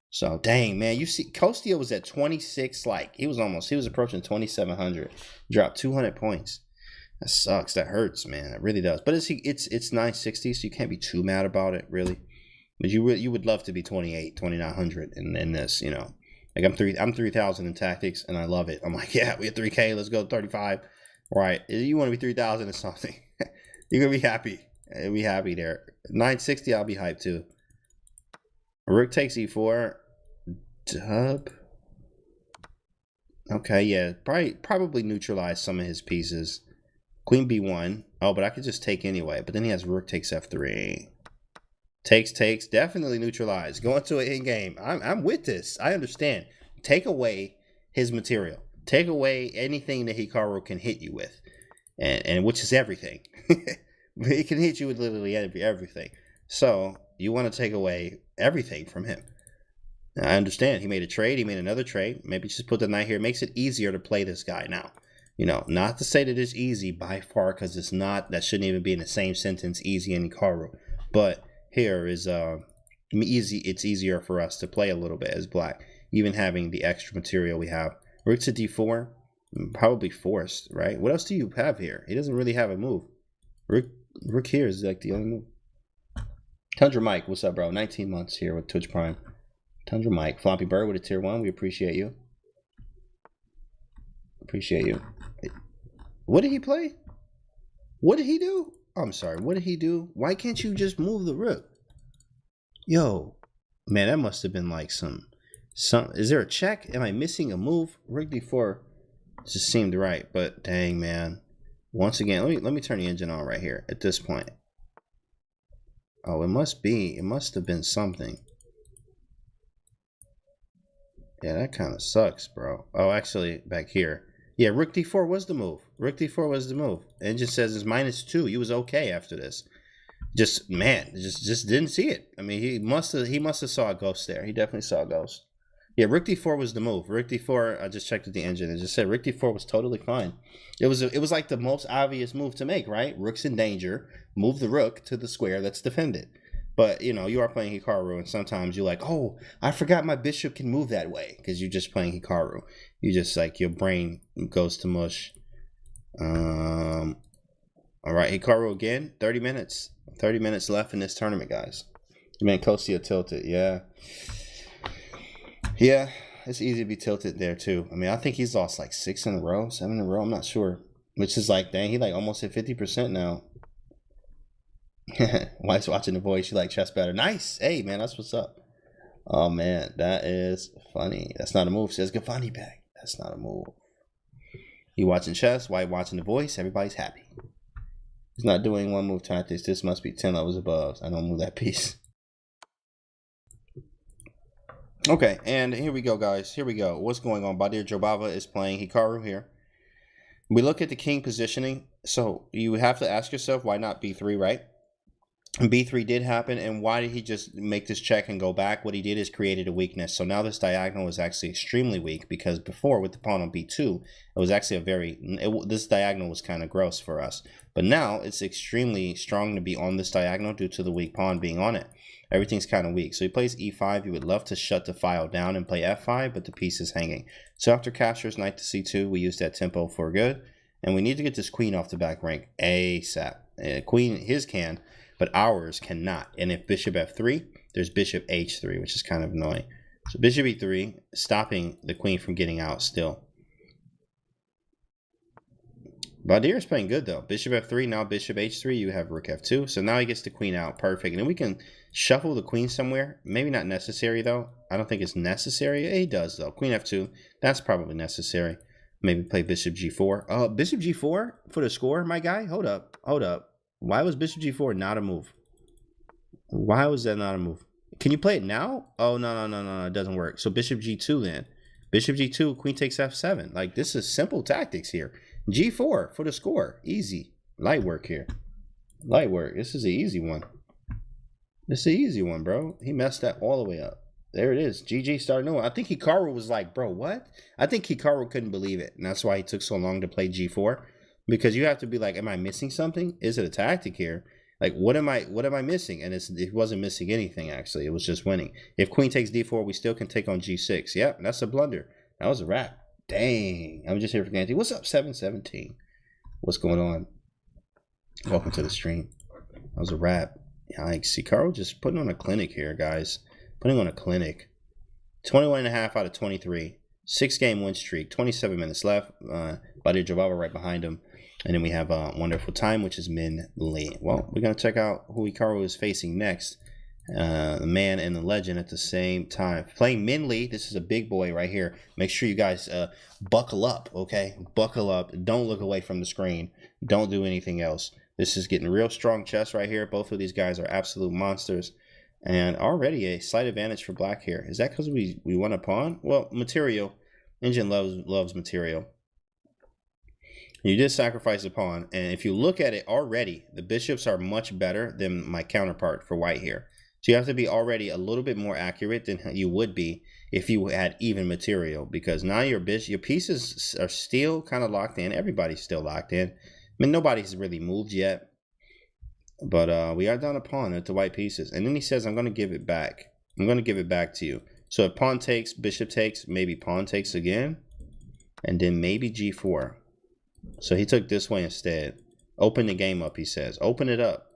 So dang, man, you see Kostia was at 26, like he was approaching 2,700, dropped 200 points. That sucks. That hurts, man. It really does. But it's 960, so you can't be too mad about it, really. But you would love to be 2,900 in this, you know. Like I'm 3,000 in tactics, and I love it. I'm like, yeah, we had 3K. Let's go 35. Right? You want to be 3,000 or something? You're gonna be happy. You'll be happy there. 960, I'll be hyped too. Rook takes e4. Dub. Okay, yeah. Probably neutralize some of his pieces. Queen b1. Oh, but I could just take anyway. But then he has rook takes f3. Takes. Definitely neutralize. Going to an in-game. I'm with this. I understand. Take away his material. Take away anything that Hikaru can hit you with. And which is everything. He can hit you with literally everything. So you want to take away everything from him. Now, I understand. He made a trade. He made another trade. Maybe just put the knight here. It makes it easier to play this guy now. You know, not to say that it's easy by far, because it's not. That shouldn't even be in the same sentence, easy and Hikaru. But here is easy. It's easier for us to play a little bit as black, even having the extra material we have. Rook to d4, probably forced, right? What else do you have here? He doesn't really have a move. Rook here is like the only move. Tundra Mike, what's up, bro? 19 months here with Twitch Prime. Tundra Mike, Floppy Bird with a tier 1. We appreciate you. Appreciate you. What did he play? What did he do? I'm sorry. What did he do? Why can't you just move the rook? Yo, man, that must have been like some. Is there a check? Am I missing a move? Rook d4 just seemed right, but dang, man. Once again, let me turn the engine on right here at this point. Oh, it must have been something. Yeah, that kind of sucks, bro. Oh, actually, back here. Yeah, Rook d4 was the move. Rook d4 was the move. Engine says it's -2. He was okay after this. Just didn't see it. I mean, he must have saw a ghost there. He definitely saw a ghost. Yeah, Rook d4 was the move. Rook d4, I just checked with the engine. It just said Rook d4 was totally fine. It was like the most obvious move to make, right? Rook's in danger. Move the rook to the square that's defended. But, you know, you are playing Hikaru, and sometimes you're like, oh, I forgot my bishop can move that way, because you're just playing Hikaru. You just, like, your brain goes to mush. All right, Hikaru again. 30 minutes. 30 minutes left in this tournament, guys. Man, Kostia tilted, yeah. Yeah, it's easy to be tilted there, too. I mean, I think he's lost, like, 6 in a row, 7 in a row. I'm not sure. Which is like, dang, he, like, almost hit 50% now. Wife's watching The Voice. She like chess better. Nice. Hey, man, that's what's up. Oh, man, that is funny. That's not a move. Says Gafani back. That's not a move. You watching chess, wife watching The Voice. Everybody's happy. He's not doing one move tactics. This must be 10 levels above. I don't move that piece. Okay, and here we go, guys. Here we go. What's going on? Badir Jobava is playing Hikaru here. We look at the king positioning. So you have to ask yourself, why not b3, right? B3 did happen, and why did he just make this check and go back? What he did is created a weakness. So now this diagonal is actually extremely weak, because before with the pawn on B2, it was actually this diagonal was kind of gross for us. But now it's extremely strong to be on this diagonal due to the weak pawn being on it. Everything's kind of weak. So he plays E5. You would love to shut the file down and play F5, but the piece is hanging. So after captures knight to C2, we use that tempo for good. And we need to get this queen off the back rank ASAP. Queen, his can, but ours cannot. And if bishop f3, there's bishop h3, which is kind of annoying. So bishop e3, stopping the queen from getting out still. Valdir is playing good though. Bishop f3, now bishop h3, you have rook f2. So now he gets the queen out, perfect. And then we can shuffle the queen somewhere. Maybe not necessary though. I don't think it's necessary. Yeah, he does though. Queen f2, that's probably necessary. Maybe play bishop g4. Bishop g4 for the score, my guy? Hold up. Why was bishop g4 not a move? Why was that not a move? Can you play it now? Oh, no, it doesn't work. So bishop g2 then. Bishop g2, queen takes f7. Like, this is simple tactics here. G4 for the score. Easy. Light work here. Light work. This is an easy one. This is an easy one, bro. He messed that all the way up. There it is. GG starting new. I think Hikaru was like, bro, what? I think Hikaru couldn't believe it. And that's why he took so long to play G4. Because you have to be like, am I missing something? Is it a tactic here? Like, what am I missing? And it wasn't missing anything, actually. It was just winning. If queen takes D4, we still can take on G6. Yep, that's a blunder. That was a wrap. Dang. I'm just here for Canty. What's up, 717? What's going on? Welcome to the stream. That was a wrap. Yikes. Hikaru just putting on a clinic here, guys. Putting on a clinic. 21.5 out of 23. 6-game win streak. 27 minutes left. Buddy Javava right behind him. And then we have a wonderful time, which is Min Lee. Well, we're going to check out who Hikaru is facing next. The man and the legend at the same time. Playing Min Lee. This is a big boy right here. Make sure you guys buckle up, okay? Buckle up. Don't look away from the screen. Don't do anything else. This is getting real strong chess right here. Both of these guys are absolute monsters. And already a slight advantage for black here. Is that because we won a pawn? Well, material. Engine loves material. You did sacrifice a pawn. And if you look at it already, the bishops are much better than my counterpart for white here. So you have to be already a little bit more accurate than you would be if you had even material. Because now your pieces are still kind of locked in. Everybody's still locked in. I mean, nobody's really moved yet. But we are down a pawn at the white pieces. And then he says, I'm going to give it back. I'm going to give it back to you. So if pawn takes, bishop takes, maybe pawn takes again. And then maybe g4. So he took this way instead. Open the game up, he says. Open it up.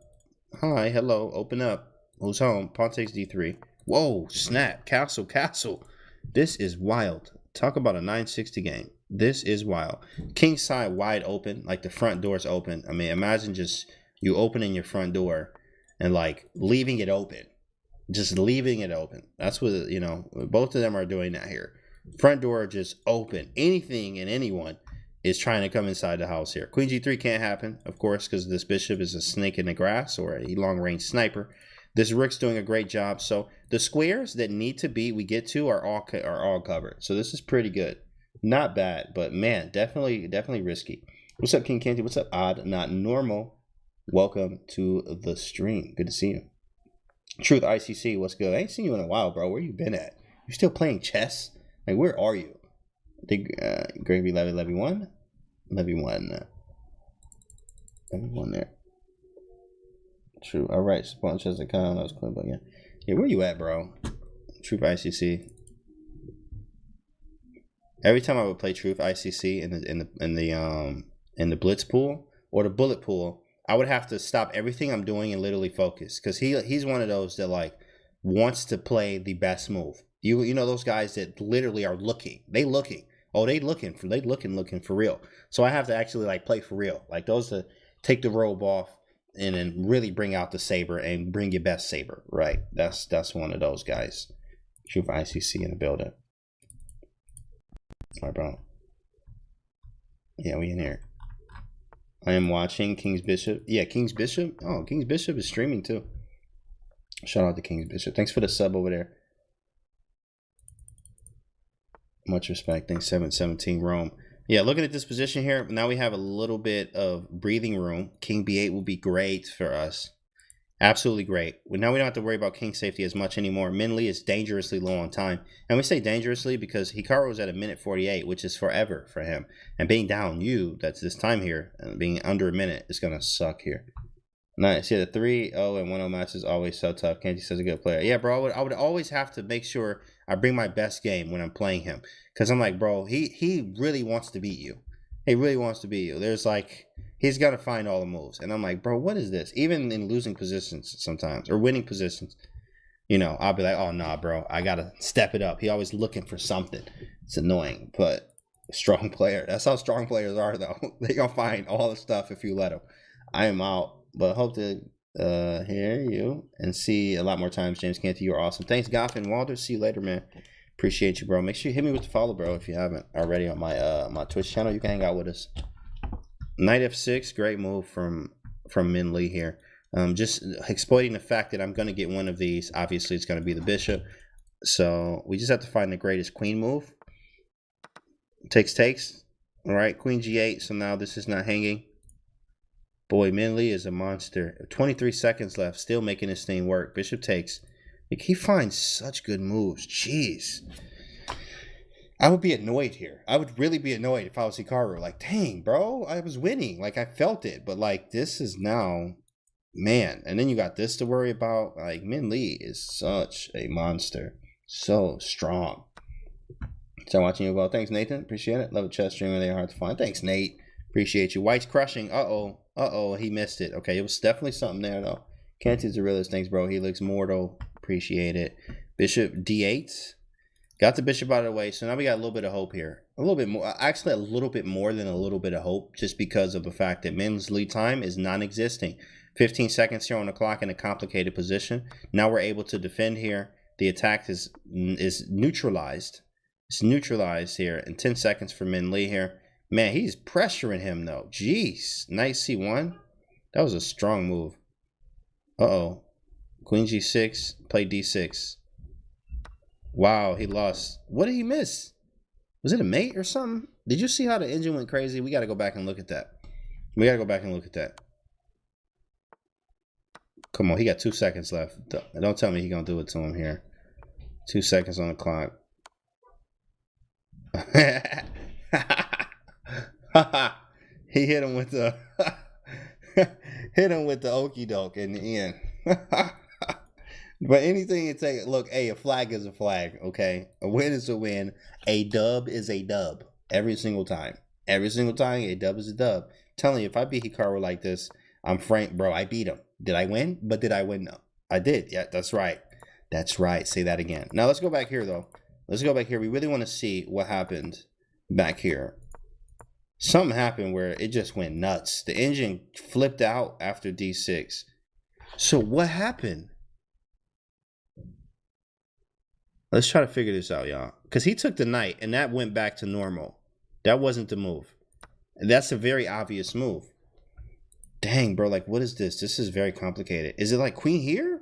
Hi, hello, open up. Who's home? Pawn takes d3. Whoa, snap. Castle, castle. This is wild. Talk about a 960 game. This is wild. King side wide open, like the front door's open. I mean, imagine just you opening your front door and like leaving it open. Just leaving it open. That's what, you know, both of them are doing that here. Front door just open. Anything and anyone is trying to come inside the house here. Queen g3 can't happen, of course, because this bishop is a snake in the grass or a long-range sniper. This rook's doing a great job. So the squares that need to be we get to are all covered. So this is pretty good. Not bad, but man, definitely risky. What's up, King Canty? What's up, Odd Not Normal? Welcome to the stream. Good to see you. Truth ICC, what's good? I ain't seen you in a while, bro. Where you been at? You still playing chess? Like, where are you? I think Gravy Levy 1 there. True. All right. Spawn Chess.com. That was cool, but yeah. Where you at, bro? Truth ICC. Every time I would play Truth ICC in the Blitz pool or the Bullet pool, I would have to stop everything I'm doing and literally focus, because he's one of those that like wants to play the best move. You know those guys that literally are looking. They looking for real. So I have to actually like play for real. Like those that take the robe off and then really bring out the saber and bring your best saber. Right. That's one of those guys. Truth ICC in the building. All right, bro. Yeah, we in here. I am watching King's Bishop. Yeah, King's Bishop. Oh, King's Bishop is streaming too. Shout out to King's Bishop. Thanks for the sub over there. Much respect. Thanks, 717 Rome. Yeah, looking at this position here, now we have a little bit of breathing room. King b8 will be great for us. Absolutely great. Now we don't have to worry about king safety as much anymore. Min Lee is dangerously low on time. And we say dangerously because Hikaru is at a minute 48, which is forever for him. And being down that's this time here, and being under a minute is going to suck here. Nice. Yeah, the 3-0 and 1-0 match is always so tough. Canty says a good player. Yeah, bro, I would always have to make sure I bring my best game when I'm playing him. Because I'm like, bro, he really wants to beat you. He really wants to beat you. There's like, he's got to find all the moves. And I'm like, bro, what is this? Even in losing positions sometimes, or winning positions, you know, I'll be like, oh, nah, bro, I got to step it up. He always looking for something. It's annoying, but strong player. That's how strong players are, though. They going to find all the stuff if you let them. I am out, but hope to hear you and see a lot more times. James Canty, you're awesome. Thanks, Goff and Walter. See you later, man. Appreciate you, bro. Make sure you hit me with the follow, bro, if you haven't already on my my Twitch channel. You can hang out with us. Knight f6, great move from Min Lee here. Just exploiting the fact that I'm going to get one of these. Obviously, it's going to be the bishop. So we just have to find the greatest queen move. Takes. All right, queen g8. So now this is not hanging. Boy, Min Lee is a monster. 23 seconds left. Still making this thing work. Bishop takes. Like, he finds such good moves. Jeez. I would be annoyed here. I would really be annoyed if I was Hikaru. Like, dang, bro, I was winning. Like, I felt it. But, like, this is now, man. And then you got this to worry about. Like, Min Lee is such a monster. So strong. So watching you well. Thanks, Nathan. Appreciate it. Love a chess streamer. They're hard to find. Thanks, Nate. Appreciate you. White's crushing. Uh-oh. He missed it. Okay, it was definitely something there, though. Canty's the realest. Thanks, bro. He looks mortal. Appreciate it. Bishop d8. Got the bishop out of the way. So now we got a little bit of hope here. A little bit more. Actually, a little bit more than a little bit of hope. Just because of the fact that Min's lead time is non-existing. 15 seconds here on the clock in a complicated position. Now we're able to defend here. The attack is neutralized. It's neutralized here. And 10 seconds for Min Lee here. Man, he's pressuring him, though. Jeez. Knight c1. That was a strong move. Uh-oh. Queen g6. Play d6. Wow, he lost. What did he miss? Was it a mate or something? Did you see how the engine went crazy? We got to go back and look at that. Come on, he got 2 seconds left. Don't tell me he's going to do it to him here. 2 seconds on the clock. He hit him with the okie doke in the end. But anything you take, look, hey, a flag is a flag, okay? A win is a win. A dub is a dub. Every single time. Every single time, a dub is a dub. I'm telling you, if I beat Hikaru like this, I'm frank, bro, I beat him. Did I win? But did I win? No. I did. Yeah, that's right. That's right. Say that again. Now, let's go back here, though. Let's go back here. We really want to see what happened back here. Something happened where it just went nuts. The engine flipped out after d6. So what happened? Let's try to figure this out, y'all. Because he took the knight, and that went back to normal. That wasn't the move. And that's a very obvious move. Dang, bro. Like, what is this? This is very complicated. Is it like queen here?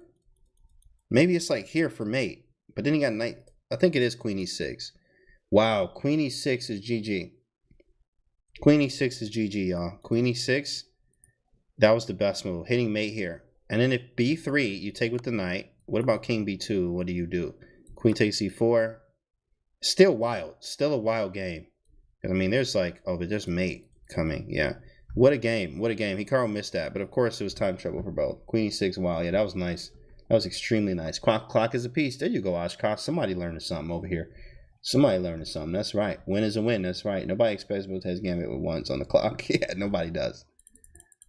Maybe it's like here for mate. But then he got knight. I think it is queen e6. Wow. Queen e6 is GG. Queen e6 is GG, y'all. Queen e6. That was the best move. Hitting mate here. And then if b3, you take with the knight. What about king b2? What do you do? Queen takes c4. Still wild. Still a wild game. I mean, there's like, oh, but there's mate coming. Yeah. What a game. What a game. Hikaru missed that. But of course, it was time trouble for both. Queen e6, wow. Yeah, that was nice. That was extremely nice. Clock is a piece. There you go, Oshkosh. Somebody learned something over here. Somebody learned something. That's right. Win is a win. That's right. Nobody expects Botez Gambit with ones on the clock. Yeah, nobody does.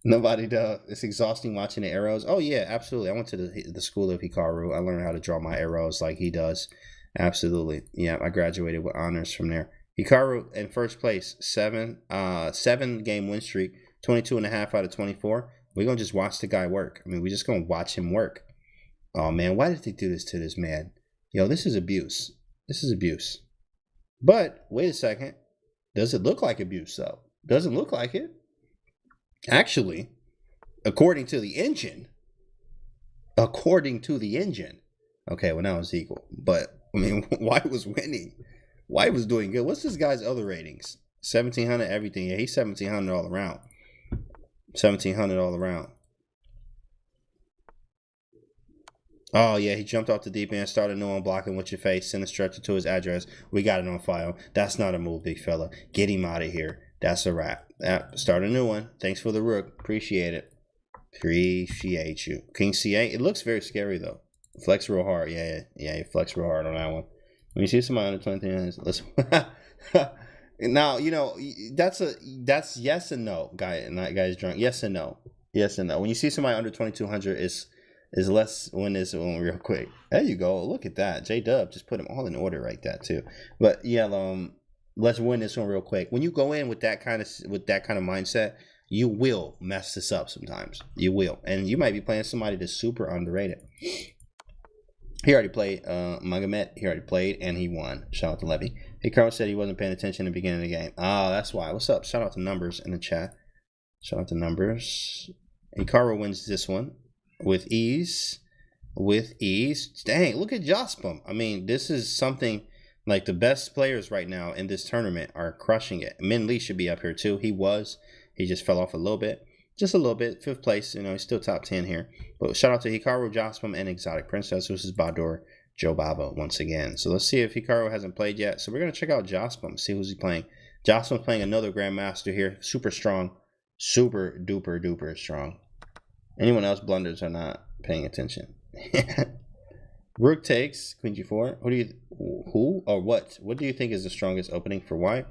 Nobody does. It's exhausting watching the arrows. Oh, yeah, absolutely. I went to the school of Hikaru. I learned how to draw my arrows like he does. Absolutely. Yeah, I graduated with honors from there. Hikaru in first place, 7 game win streak, 22.5 out of 24. We're going to just watch the guy work. I mean, we're just going to watch him work. Oh, man, why did they do this to this man? Yo, this is abuse. This is abuse. But, wait a second. Does it look like abuse, though? Doesn't look like it. Actually, according to the engine, okay, well, now it's equal. But, I mean, White was winning. White was doing good. What's this guy's other ratings? 1,700 everything. Yeah, he's 1,700 all around. 1,700 all around. Oh, yeah, he jumped off the deep end, started no one blocking with your face, send a stretcher to his address. We got it on file. That's not a move, big fella. Get him out of here. That's a wrap. Start a new one. Thanks for the rook. Appreciate it. Appreciate you. King C8. It looks very scary, though. Flex real hard. Yeah, you flex real hard on that one. When you see somebody under 23 minutes, let's... Now, that's yes and no, guys drunk. Yes and no. Yes and no. When you see somebody under 2200, is let's win this one real quick. There you go. Look at that. J-Dub just put them all in order like that too. But yeah, let's win this one real quick. When you go in with that kind of mindset, you will mess this up sometimes. You will. And you might be playing somebody that's super underrated. He already played Magomed. He already played and he won. Shout out to Levy. Hikaru said he wasn't paying attention in the beginning of the game. Ah, that's why. What's up? Shout out to Numbers in the chat. Shout out to Numbers. Hikaru wins this one with ease. Dang, look at Jospum. I mean, this is something like the best players right now in this tournament are crushing it. Min Lee should be up here too. He just fell off a little bit. Just a little bit. 5th place. He's still top 10 here. But shout out to Hikaru, Jospum, and Exotic Princess. This is Badur Joe Baba once again. So let's see if Hikaru hasn't played yet. So we're going to check out Jospum, see who's he playing. Jospum's playing another Grandmaster here. Super strong. Super duper duper strong. Anyone else blunders are not paying attention. Rook takes Queen G4. Who or what do you think is the strongest opening for white?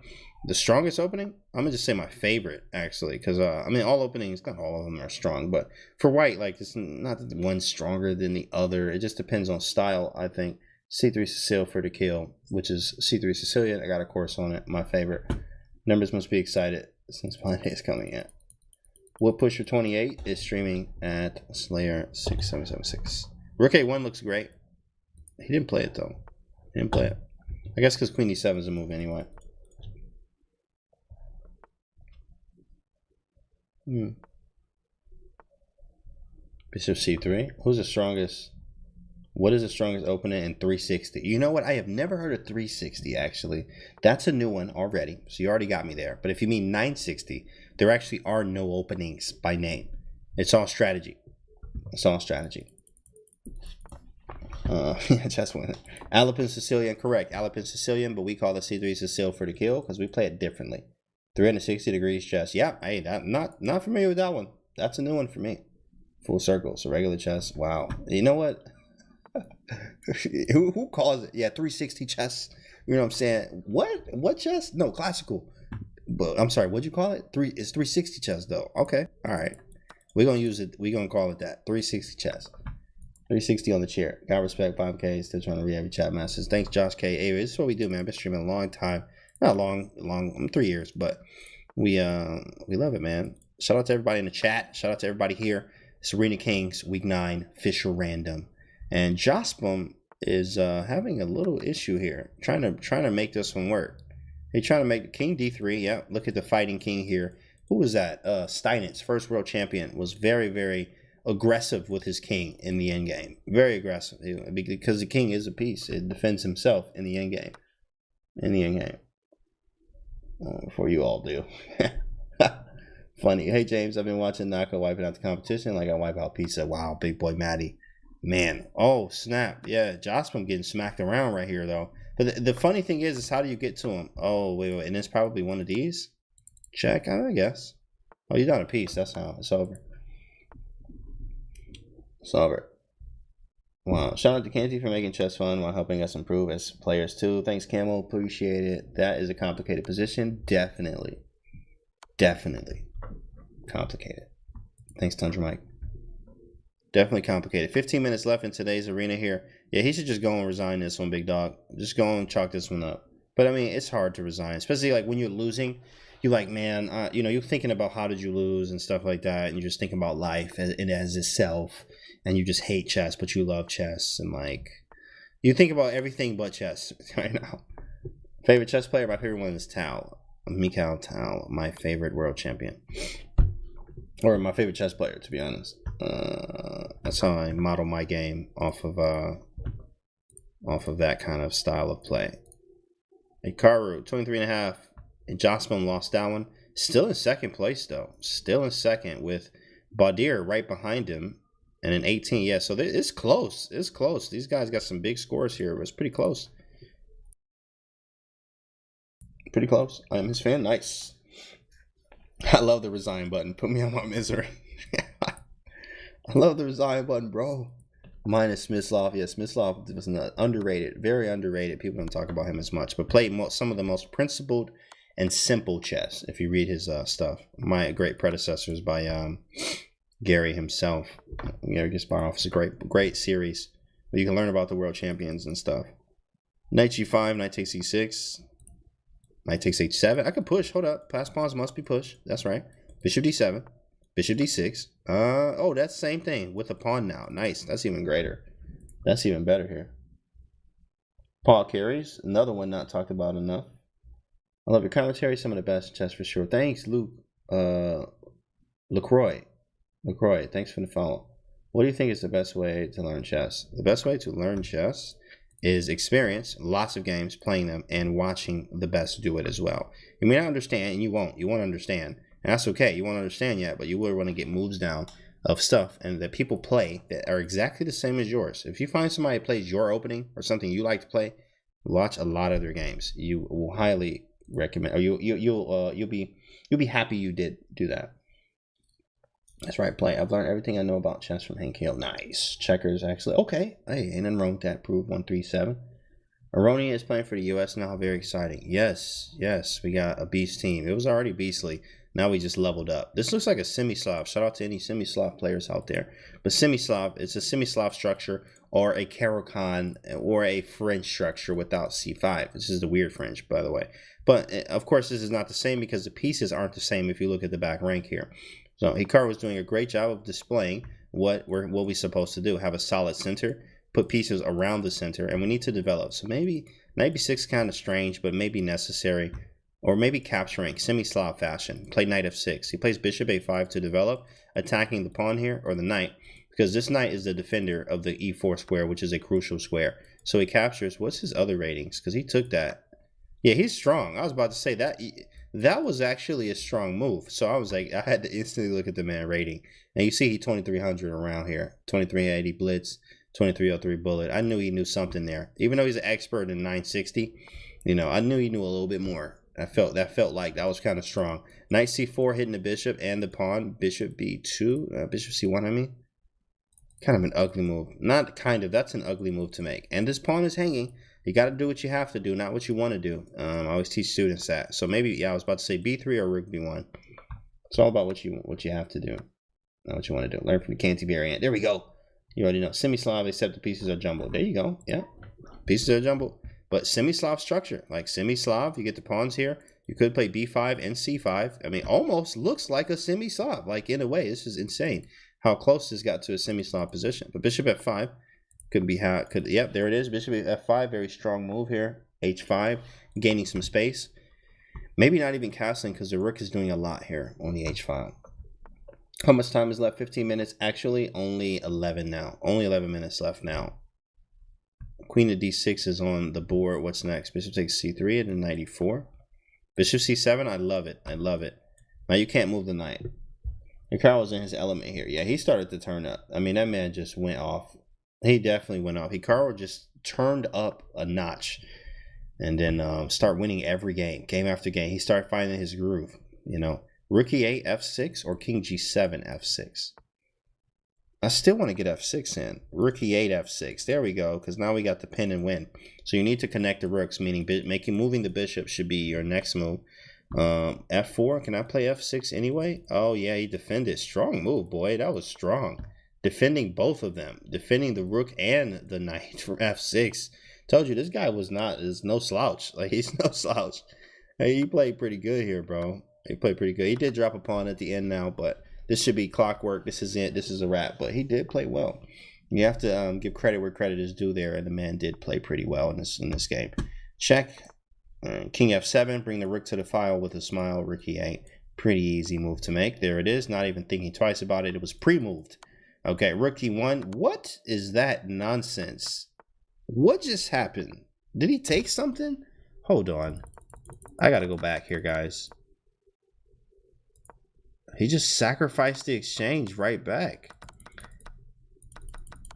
The strongest opening? I'm gonna just say my favorite actually, because I mean all openings, not all of them are strong, but for white, like it's not that one stronger than the other. It just depends on style. I think C3 Cecile for the kill, which is C3 Sicilian. I got a course on it. My favorite. Numbers must be excited since Blind Day is coming in. Wood Pusher 28 is streaming at Slayer 6776. Rook A1 looks great. He didn't play it though. He didn't play it. I guess because Queen E7 is a move anyway. Bishop C3. Who's the strongest? What is the strongest opening in 360? You know what? I have never heard of 360 actually. That's a new one already. So you already got me there. But if you mean 960, there actually are no openings by name. It's all strategy. It's all strategy. Yeah, just one. Alpin Sicilian, correct. Alpin Sicilian, but we call it C3 Sicile for the kill because we play it differently. 360 degrees chess. Yeah, hey, not familiar with that one. That's a new one for me. Full circle. So regular chess. Wow. You know what? who calls it? Yeah, 360 chess. You know what I'm saying? What chess? No, classical. But I'm sorry, what'd you call it? It's 360 chess though. Okay. All right. We're gonna use it. We're gonna call it that. 360 chess. 360 on the chair. Got respect. 5K. Still trying to read every chat masters. Thanks, Josh K. Hey, this is what we do, man. Been streaming a long time. Not long. 3 years, but we love it, man. Shout out to everybody in the chat. Shout out to everybody here. It's Arena Kings Week 9 Fischer Random, and Jospum is having a little issue here, trying to make this one work. He's trying to make King D3. Yeah, look at the fighting king here. Who was that? Steinitz, first world champion, was very, very aggressive with his king in the end game. Very aggressive, because the king is a piece. It defends himself in the end game. Before you all do. Funny. Hey, James, I've been watching Naka wiping out the competition like I wipe out pizza. Wow, big boy Maddie. Man. Oh, snap. Yeah, Jospum getting smacked around right here, though. But the funny thing is how do you get to him? Oh, wait. And it's probably one of these? Check, I guess. Oh, you got a piece. That's how. It's over. It's over. Wow. Shout out to Canty for making chess fun while helping us improve as players, too. Thanks, Camo. Appreciate it. That is a complicated position. Definitely complicated. Thanks, Tundra Mike. Definitely complicated. 15 minutes left in today's arena here. Yeah, he should just go and resign this one, big dog. Just go and chalk this one up. But I mean, it's hard to resign, especially like when you're losing. You're like, man, you're thinking about how did you lose and stuff like that, and you're just thinking about life as itself, and you just hate chess, but you love chess, and like you think about everything but chess right now. Favorite chess player? My favorite one is Tao. Mikhail Tal, my favorite world champion, or my favorite chess player, to be honest. That's how I model my game off of that kind of style of play. Hikaru 23.5, and Jospum lost that one. Still in second place though. Still in second with Badir right behind him, and an 18. Yeah, so it's close. It's close. These guys got some big scores here. It was pretty close. Pretty close. I am his fan. Nice. I love the resign button. Put me on my misery. I love the resign button, bro. Mine is Smyslov. Yeah, Smyslov was underrated. Very underrated. People don't talk about him as much. But played some of the most principled and Simple Chess. If you read his stuff, My Great Predecessors by Gary himself. Gary Kasparov. It's a great series where you can learn about the world champions and stuff. Knight g5, knight takes e6, knight takes h7. I can push. Hold up. Pass pawns must be pushed. That's right. Bishop d7, bishop d6. Oh, that's the same thing with the pawn now. Nice. That's even greater. That's even better here. Paul carries. Another one not talked about enough. I love your commentary. Some of the best chess for sure. Thanks, Luke. LaCroix, thanks for the follow. What do you think is the best way to learn chess? The best way to learn chess is experience, lots of games, playing them, and watching the best do it as well. You may not understand, and you won't. You won't understand. And that's okay. You won't understand yet, but you will want to get moves down of stuff and that people play that are exactly the same as yours. If you find somebody that plays your opening or something you like to play, watch a lot of their games. You will highly recommend, or you'll be happy you did do that. That's right, play. I've learned everything I know about chess from Hank Hill. Nice. Checkers, actually. Okay. Hey, ain't nothing wrong with that. Prove 137. Aroni is playing for the U.S. now. Very exciting. Yes. We got a beast team. It was already beastly. Now we just leveled up. This looks like a semi-Slav. Shout out to any semi-Slav players out there. But semi-Slav, it's a semi-Slav structure or a Caro-Kann or a French structure without c5. This is the weird French, by the way. But, of course, this is not the same because the pieces aren't the same if you look at the back rank here. So Hikaru was doing a great job of displaying what we're supposed to do. Have a solid center, put pieces around the center, and we need to develop. So maybe knight b6 kind of strange, but maybe necessary. Or maybe capturing, semi-Slav fashion. Play knight f6. He plays bishop a5 to develop, attacking the pawn here, or the knight, because this knight is the defender of the e4 square, which is a crucial square. So he captures. What's his other ratings? Because he took that. Yeah, he's strong. I was about to say that. That was actually a strong move. So I was like, I had to instantly look at the man rating. And you see he 2300 around here. 2380 blitz, 2303 bullet. I knew he knew something there. Even though he's an expert in 960, I knew he knew a little bit more. That felt like that was kind of strong. Knight c4 hitting the bishop and the pawn. Bishop b2, bishop c1, I mean. Kind of an ugly move. Not kind of, that's an ugly move to make. And this pawn is hanging. You got to do what you have to do, not what you want to do. I always teach students that. So maybe, yeah, I was about to say b3 or rook b1. It's all about what you have to do, not what you want to do. Learn from the Canty variant. There we go. You already know. Semi-Slav, except the pieces are jumbled. There you go. Yeah, pieces are jumbled. But semi-Slav structure, like semi-Slav, you get the pawns here. You could play b5 and c5. I mean, almost looks like a semi-Slav. Like, in a way, this is insane how close this got to a semi-Slav position. But bishop f5. Yep, there it is. Bishop f5, very strong move here. h5, gaining some space. Maybe not even castling because the rook is doing a lot here on the h5. How much time is left? 15 minutes. Actually, only 11 now. Only 11 minutes left now. Queen of d6 is on the board. What's next? Bishop takes c3 and then knight e4. Bishop c7. I love it. I love it. Now you can't move the knight. Hikaru was in his element here. Yeah, he started to turn up. I mean, that man just went off. He definitely went off. Hikaru just turned up a notch and then start winning every game after game. He started finding his groove, Rook e8, f6, or king g7, f6. I still want to get f6 in. Rook e8, f6. There we go, because now we got the pin and win. So you need to connect the rooks, meaning moving the bishop should be your next move. F4, can I play f6 anyway? Oh, yeah, he defended. Strong move, boy. That was strong. Defending both of them, defending the rook and the knight from f6. Told you this guy is no slouch. Like, he's no slouch. Hey, he played pretty good here, bro. He played pretty good. He did drop a pawn at the end now, but this should be clockwork. This is it. This is a wrap. But he did play well. You have to give credit where credit is due there, and the man did play pretty well in this game. Check. King f7. Bring the rook to the file with a smile. Rook e8. Pretty easy move to make. There it is. Not even thinking twice about it. It was pre-moved. Okay, rook e1. What is that nonsense? What just happened? Did he take something? Hold on. I gotta go back here, guys. He just sacrificed the exchange right back.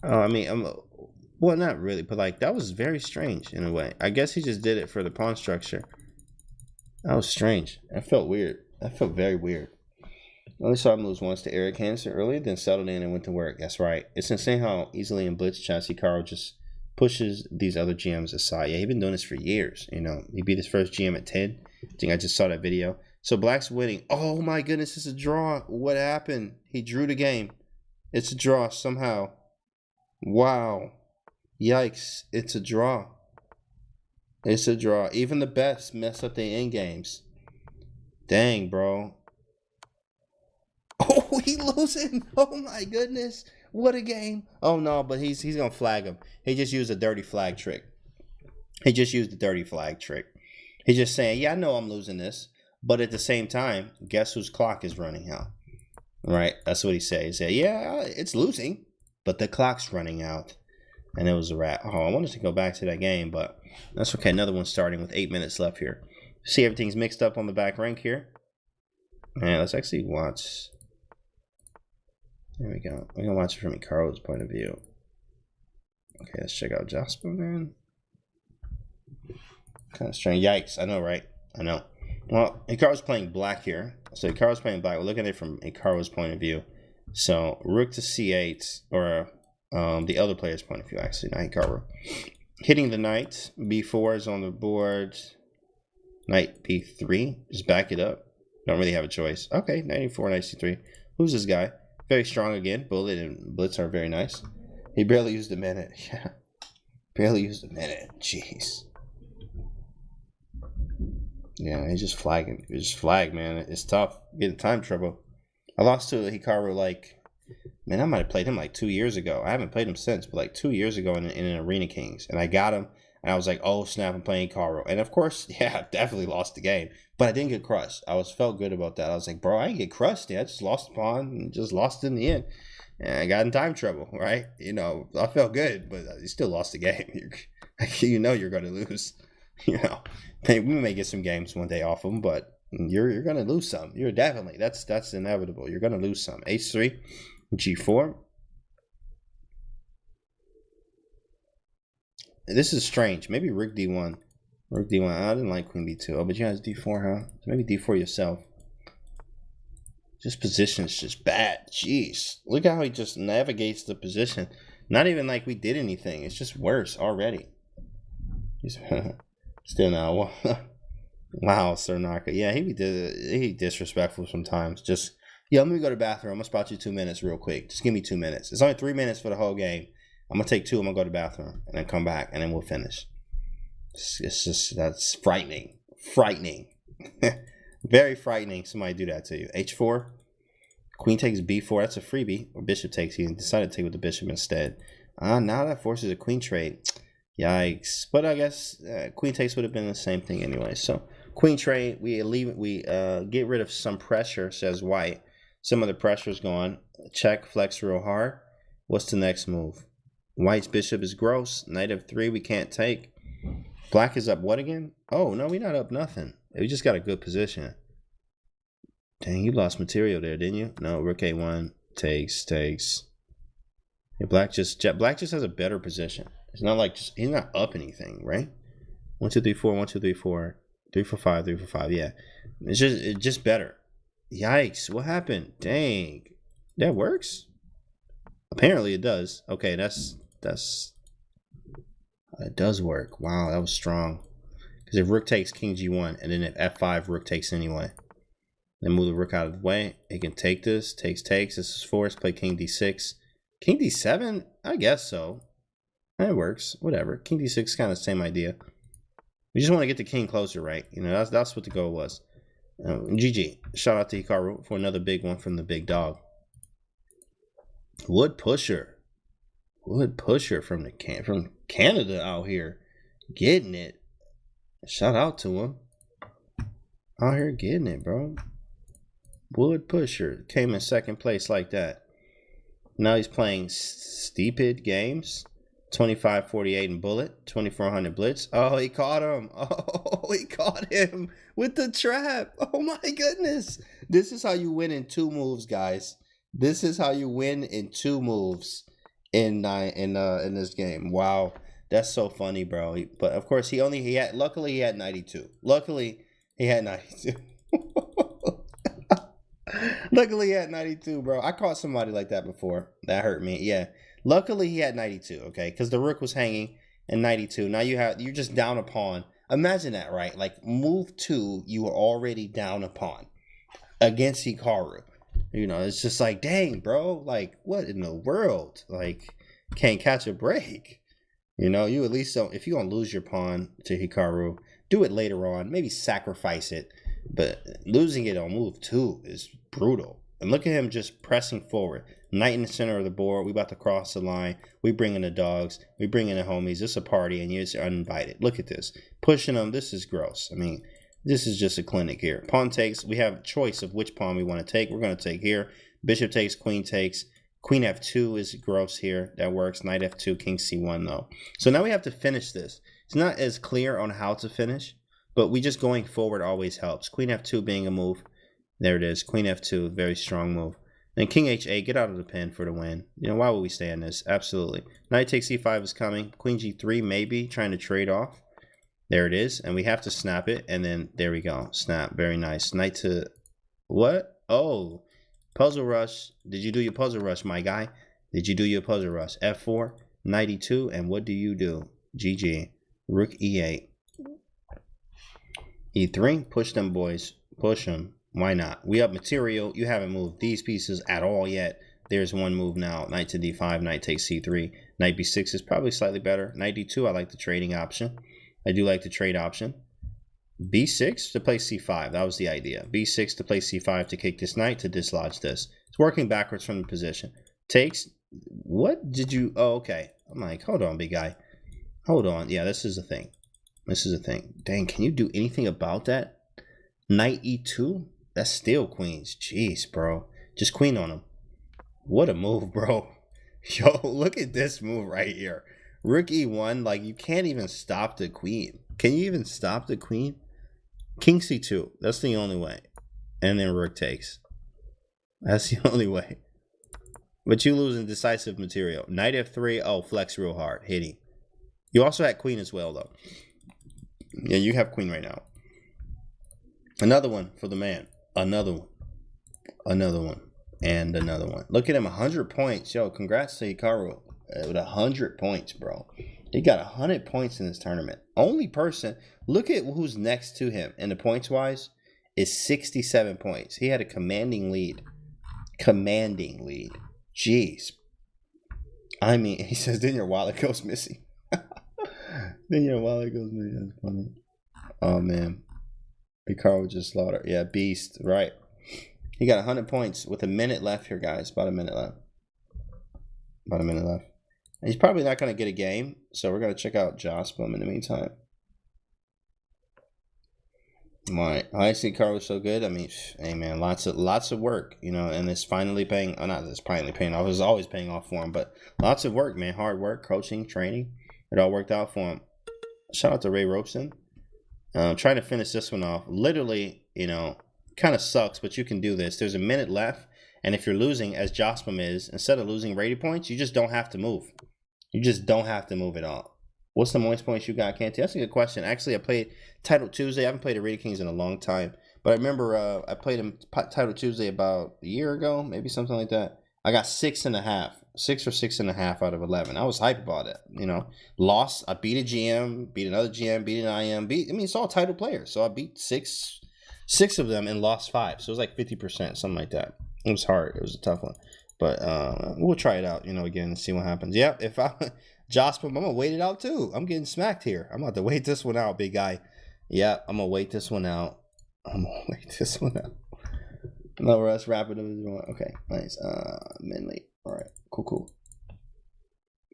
Oh, I mean, well, not really, but like, that was very strange in a way. I guess he just did it for the pawn structure. That was strange. That felt weird. That felt very weird. I only saw him lose once to Eric Hanson earlier, then settled in and went to work. That's right. It's insane how easily in blitz chess Hikaru just pushes these other GMs aside. Yeah, he's been doing this for years. He beat his first GM at 10. I think I just saw that video. So Black's winning. Oh my goodness, it's a draw. What happened? He drew the game. It's a draw somehow. Wow. Yikes. It's a draw. It's a draw. Even the best mess up their end games. Dang, bro. Oh, he losing. Oh my goodness. What a game. Oh no, but he's gonna flag him. He just used a dirty flag trick. He's just saying, yeah, I know I'm losing this. But at the same time, guess whose clock is running out? Right? That's what he said. He said, yeah, it's losing, but the clock's running out. And it was a wrap. Oh, I wanted to go back to that game, but that's okay. Another one starting with 8 minutes left here. See, everything's mixed up on the back rank here. And let's actually watch. There we go. We're going to watch it from Hikaru's point of view. Okay, let's check out Jasper, man. Kind of strange. Yikes. I know, right? I know. Well, Hikaru's playing black here. So Hikaru's playing black. We're looking at it from Hikaru's point of view. So rook to c8, or the other player's point of view, actually, not Hikaru. Hitting the knight. b4 is on the board. Knight b3. Just back it up. Don't really have a choice. Okay, 94, knight c3. Who's this guy? Very strong again. Bullet and blitz are very nice. He barely used a minute. Yeah. Barely used a minute. Jeez. Yeah, he's just flagging. He just flagged, man. It's tough. Getting time trouble. I lost to Hikaru like, man, I might have played him like 2 years ago. I haven't played him since, but like 2 years ago in an Arena Kings. And I got him, and I was like, oh, snap, I'm playing Hikaru. And of course, yeah, I definitely lost the game. But I didn't get crushed. Felt good about that. I was like, bro, I didn't get crushed. Yeah, I just lost the pawn and just lost in the end. And I got in time trouble, right? You know, I felt good, but you still lost the game. You know you're going to lose. You know, we may get some games one day off them, but you're going to lose some. You're definitely, that's inevitable. You're going to lose some. H3, G4. This is strange. Maybe Rook D1. Rook D1. I didn't like Queen B2. Oh, but you guys D4, huh? So maybe D4 yourself. Just position is just bad. Jeez. Look how he just navigates the position. Not even like we did anything. It's just worse already. Still now. Wow, Sir Naka. Yeah, he disrespectful sometimes. Just, yeah, let me go to the bathroom. I'm going to spot you 2 minutes real quick. Just give me 2 minutes. It's only 3 minutes for the whole game. I'm going to take 2. I'm going to go to the bathroom and then come back and then we'll finish. It's just, that's frightening. Frightening. Very frightening. Somebody do that to you. H4. Queen takes B4. That's a freebie. Or bishop takes. He decided to take with the bishop instead. Now that forces a queen trade. Yikes. But I guess queen takes would have been the same thing anyway. So queen trade. We get rid of some pressure, says white. Some of the pressure is gone. Check, flex real hard. What's the next move? White's bishop is gross. Knight of 3 we can't take. Black is up what again? Oh, no, we're not up nothing. We just got a good position. Dang, you lost material there, didn't you? No, rook A1 takes. Yeah, black just has a better position. It's not like he's not up anything, right? 1 2 3 4 1 2 3 4 3 4 5 3 4 5. Yeah, it's just better. Yikes! What happened? Dang, that works. Apparently it does. Okay, that's it does work. Wow, that was strong. Because if rook takes, king G1, and then if F5, rook takes anyway. Then move the rook out of the way. It can take this. Takes. This is forced. Play king D6. King D7? I guess so. It works. Whatever. King D6 is kind of the same idea. We just want to get the king closer, right? You know, that's what the goal was. GG. Shout out to Hikaru for another big one from the big dog. Wood pusher from Canada out here getting it. Shout out to him. Out here getting it, bro. Wood pusher came in second place like that. Now he's playing stupid games. 25-48 in bullet, 2400 blitz. Oh, he caught him. Oh, he caught him with the trap. Oh my goodness. This is how you win in 2 moves, guys. This is how you win in 2 moves in this game. Wow. That's so funny, bro. But of course luckily he had 92. Luckily he had 92. Luckily he had 92, bro. I caught somebody like that before. That hurt me. Yeah. Luckily he had 92, okay? Because the rook was hanging in 92. Now you're just down a pawn. imagine that, right? Like move 2, you were already down a pawn against Hikaru. You know, it's just like, dang, bro, like what in the world? Like, can't catch a break. You know, you at least don't, if you're gonna lose your pawn to Hikaru, do it later on, maybe sacrifice it. But losing it on move 2 is brutal. And look at him just pressing forward. Knight in the center of the board. We about to cross the line. We bring in the dogs. We bring in the homies. It's a party, and you're just uninvited. Look at this. Pushing them. This is gross. I mean, this is just a clinic here. Pawn takes. We have a choice of which pawn we want to take. We're going to take here. Bishop takes. Queen takes. Queen F2 is gross here. That works. Knight F2. King C1, though. So now we have to finish this. It's not as clear on how to finish, but we just going forward always helps. Queen F2 being a move. There it is. Queen F2, very strong move. Then King H8, get out of the pin for the win. You know, why would we stay in this? Absolutely. Knight takes C5 is coming. Queen G3 maybe, trying to trade off. There it is. And we have to snap it. And then there we go. Snap. Very nice. Knight to... What? Oh. Puzzle rush. Did you do your puzzle rush, my guy? Did you do your puzzle rush? F4, Knight E2, and what do you do? GG. Rook E8. E3, push them boys. Push them. Why not? We up material. You haven't moved these pieces at all yet. There's one move now. Knight to D5. Knight takes C3. Knight B6 is probably slightly better. Knight D2, I like the trading option. I do like the trade option. B6 to play C5. That was the idea. B6 to play C5 to kick this knight to dislodge this. It's working backwards from the position. Takes. What did you... Oh, okay. I'm like, hold on, big guy. Hold on. Yeah, this is a thing. This is a thing. Dang, can you do anything about that? Knight E2? That's still queens. Jeez, bro. Just queen on him. What a move, bro. Yo, look at this move right here. Rook E1, like, you can't even stop the queen. Can you even stop the queen? King C2. That's the only way. And then rook takes. That's the only way. But you lose in decisive material. Knight F3. Oh, flex real hard. Hitting. You also had queen as well, though. Yeah, you have queen right now. Another one for the man. Another one. Another one. And another one. Look at him, 100 points. Yo, congrats to Hikaru with 100 points, bro. He got 100 points in this tournament. Only person, look at who's next to him in the points-wise, is 67 points. He had a commanding lead. Commanding lead. Jeez. I mean, he says, then your wallet goes missing. Then your wallet goes missing. That's funny. Oh, man. Hikaru just slaughtered. Yeah, beast. Right. He got 100 points with a minute left here, guys. About a minute left. About a minute left. And he's probably not going to get a game, so we're going to check out Jospum in the meantime. My IC card was so good. I mean, hey man, lots of work, you know, and it's finally paying. Oh, not it's finally paying off. It was always paying off for him, but lots of work, man. Hard work, coaching, training. It all worked out for him. Shout out to Ray Robeson. Trying to finish this one off. Literally, you know, kind of sucks, but you can do this. There's a minute left, and if you're losing, as Jospum is, instead of losing rating points, you just don't have to move. You just don't have to move at all. What's the most points you got, Canty? That's a good question. Actually, I played Title Tuesday. I haven't played the Rated Kings in a long time. But I remember I played him Title Tuesday about a year ago, maybe something like that. I got 6.5. 6 or 6.5 out of 11. I was hyped about it, you know. Lost. I beat a GM, beat another GM, beat an IM. It's all title players. So I beat six of them and lost 5. So it was like 50%, something like that. It was hard. It was a tough one. But we'll try it out, you know, again and see what happens. Yeah, if I... Jospum, I'm going to wait it out too. I'm getting smacked here. I'm about to wait this one out, big guy. Yeah, I'm going to wait this one out. No rush, rapid. Okay, nice. Minley. All right, cool.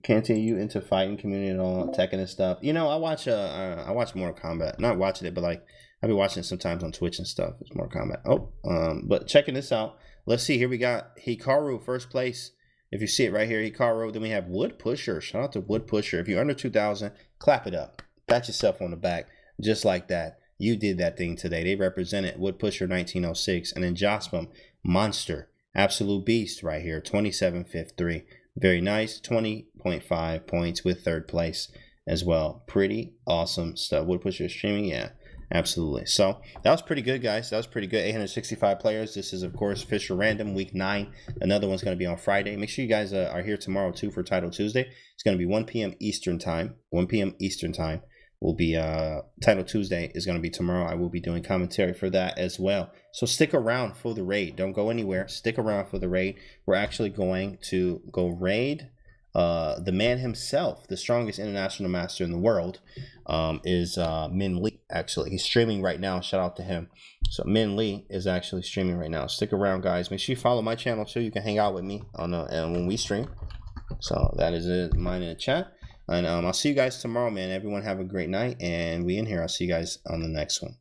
Canty, you into fighting community at all, Tekken and stuff? You know, I watch Mortal Kombat. Not watching it, but like I've been watching it sometimes on Twitch and stuff. It's Mortal Kombat. But checking this out. Let's see. Here we got Hikaru first place. If you see it right here, Hikaru. Then we have Wood Pusher. Shout out to Wood Pusher. If you're under 2,000, clap it up. Pat yourself on the back. Just like that. You did that thing today. They represented Wood Pusher 1906. And then Jospum, Monster. Absolute beast right here. 27.53. Very nice. 20.5 points with third place as well. Pretty awesome stuff. Wood Pusher streaming. Yeah. Absolutely. So that was pretty good, guys. That was pretty good. 865 players. This is, of course, Fischer Random week 9. Another one's going to be on Friday. Make sure you guys are here tomorrow, too, for Title Tuesday. It's going to be 1 p.m. Eastern time. 1 p.m. Eastern time. will be Title Tuesday is going to be tomorrow. I will be doing commentary for that as well. So stick around for the raid. Don't go anywhere. Stick around for the raid. We're actually going to go raid the man himself, the strongest international master in the world, is Min Lee. Actually, he's streaming right now. Shout out to him. So Min Lee is actually streaming right now. Stick around, guys. Make sure you follow my channel too. You can hang out with me on when we stream. So that is it. Mine in the chat. And I'll see you guys tomorrow, man. Everyone have a great night. And we in here. I'll see you guys on the next one.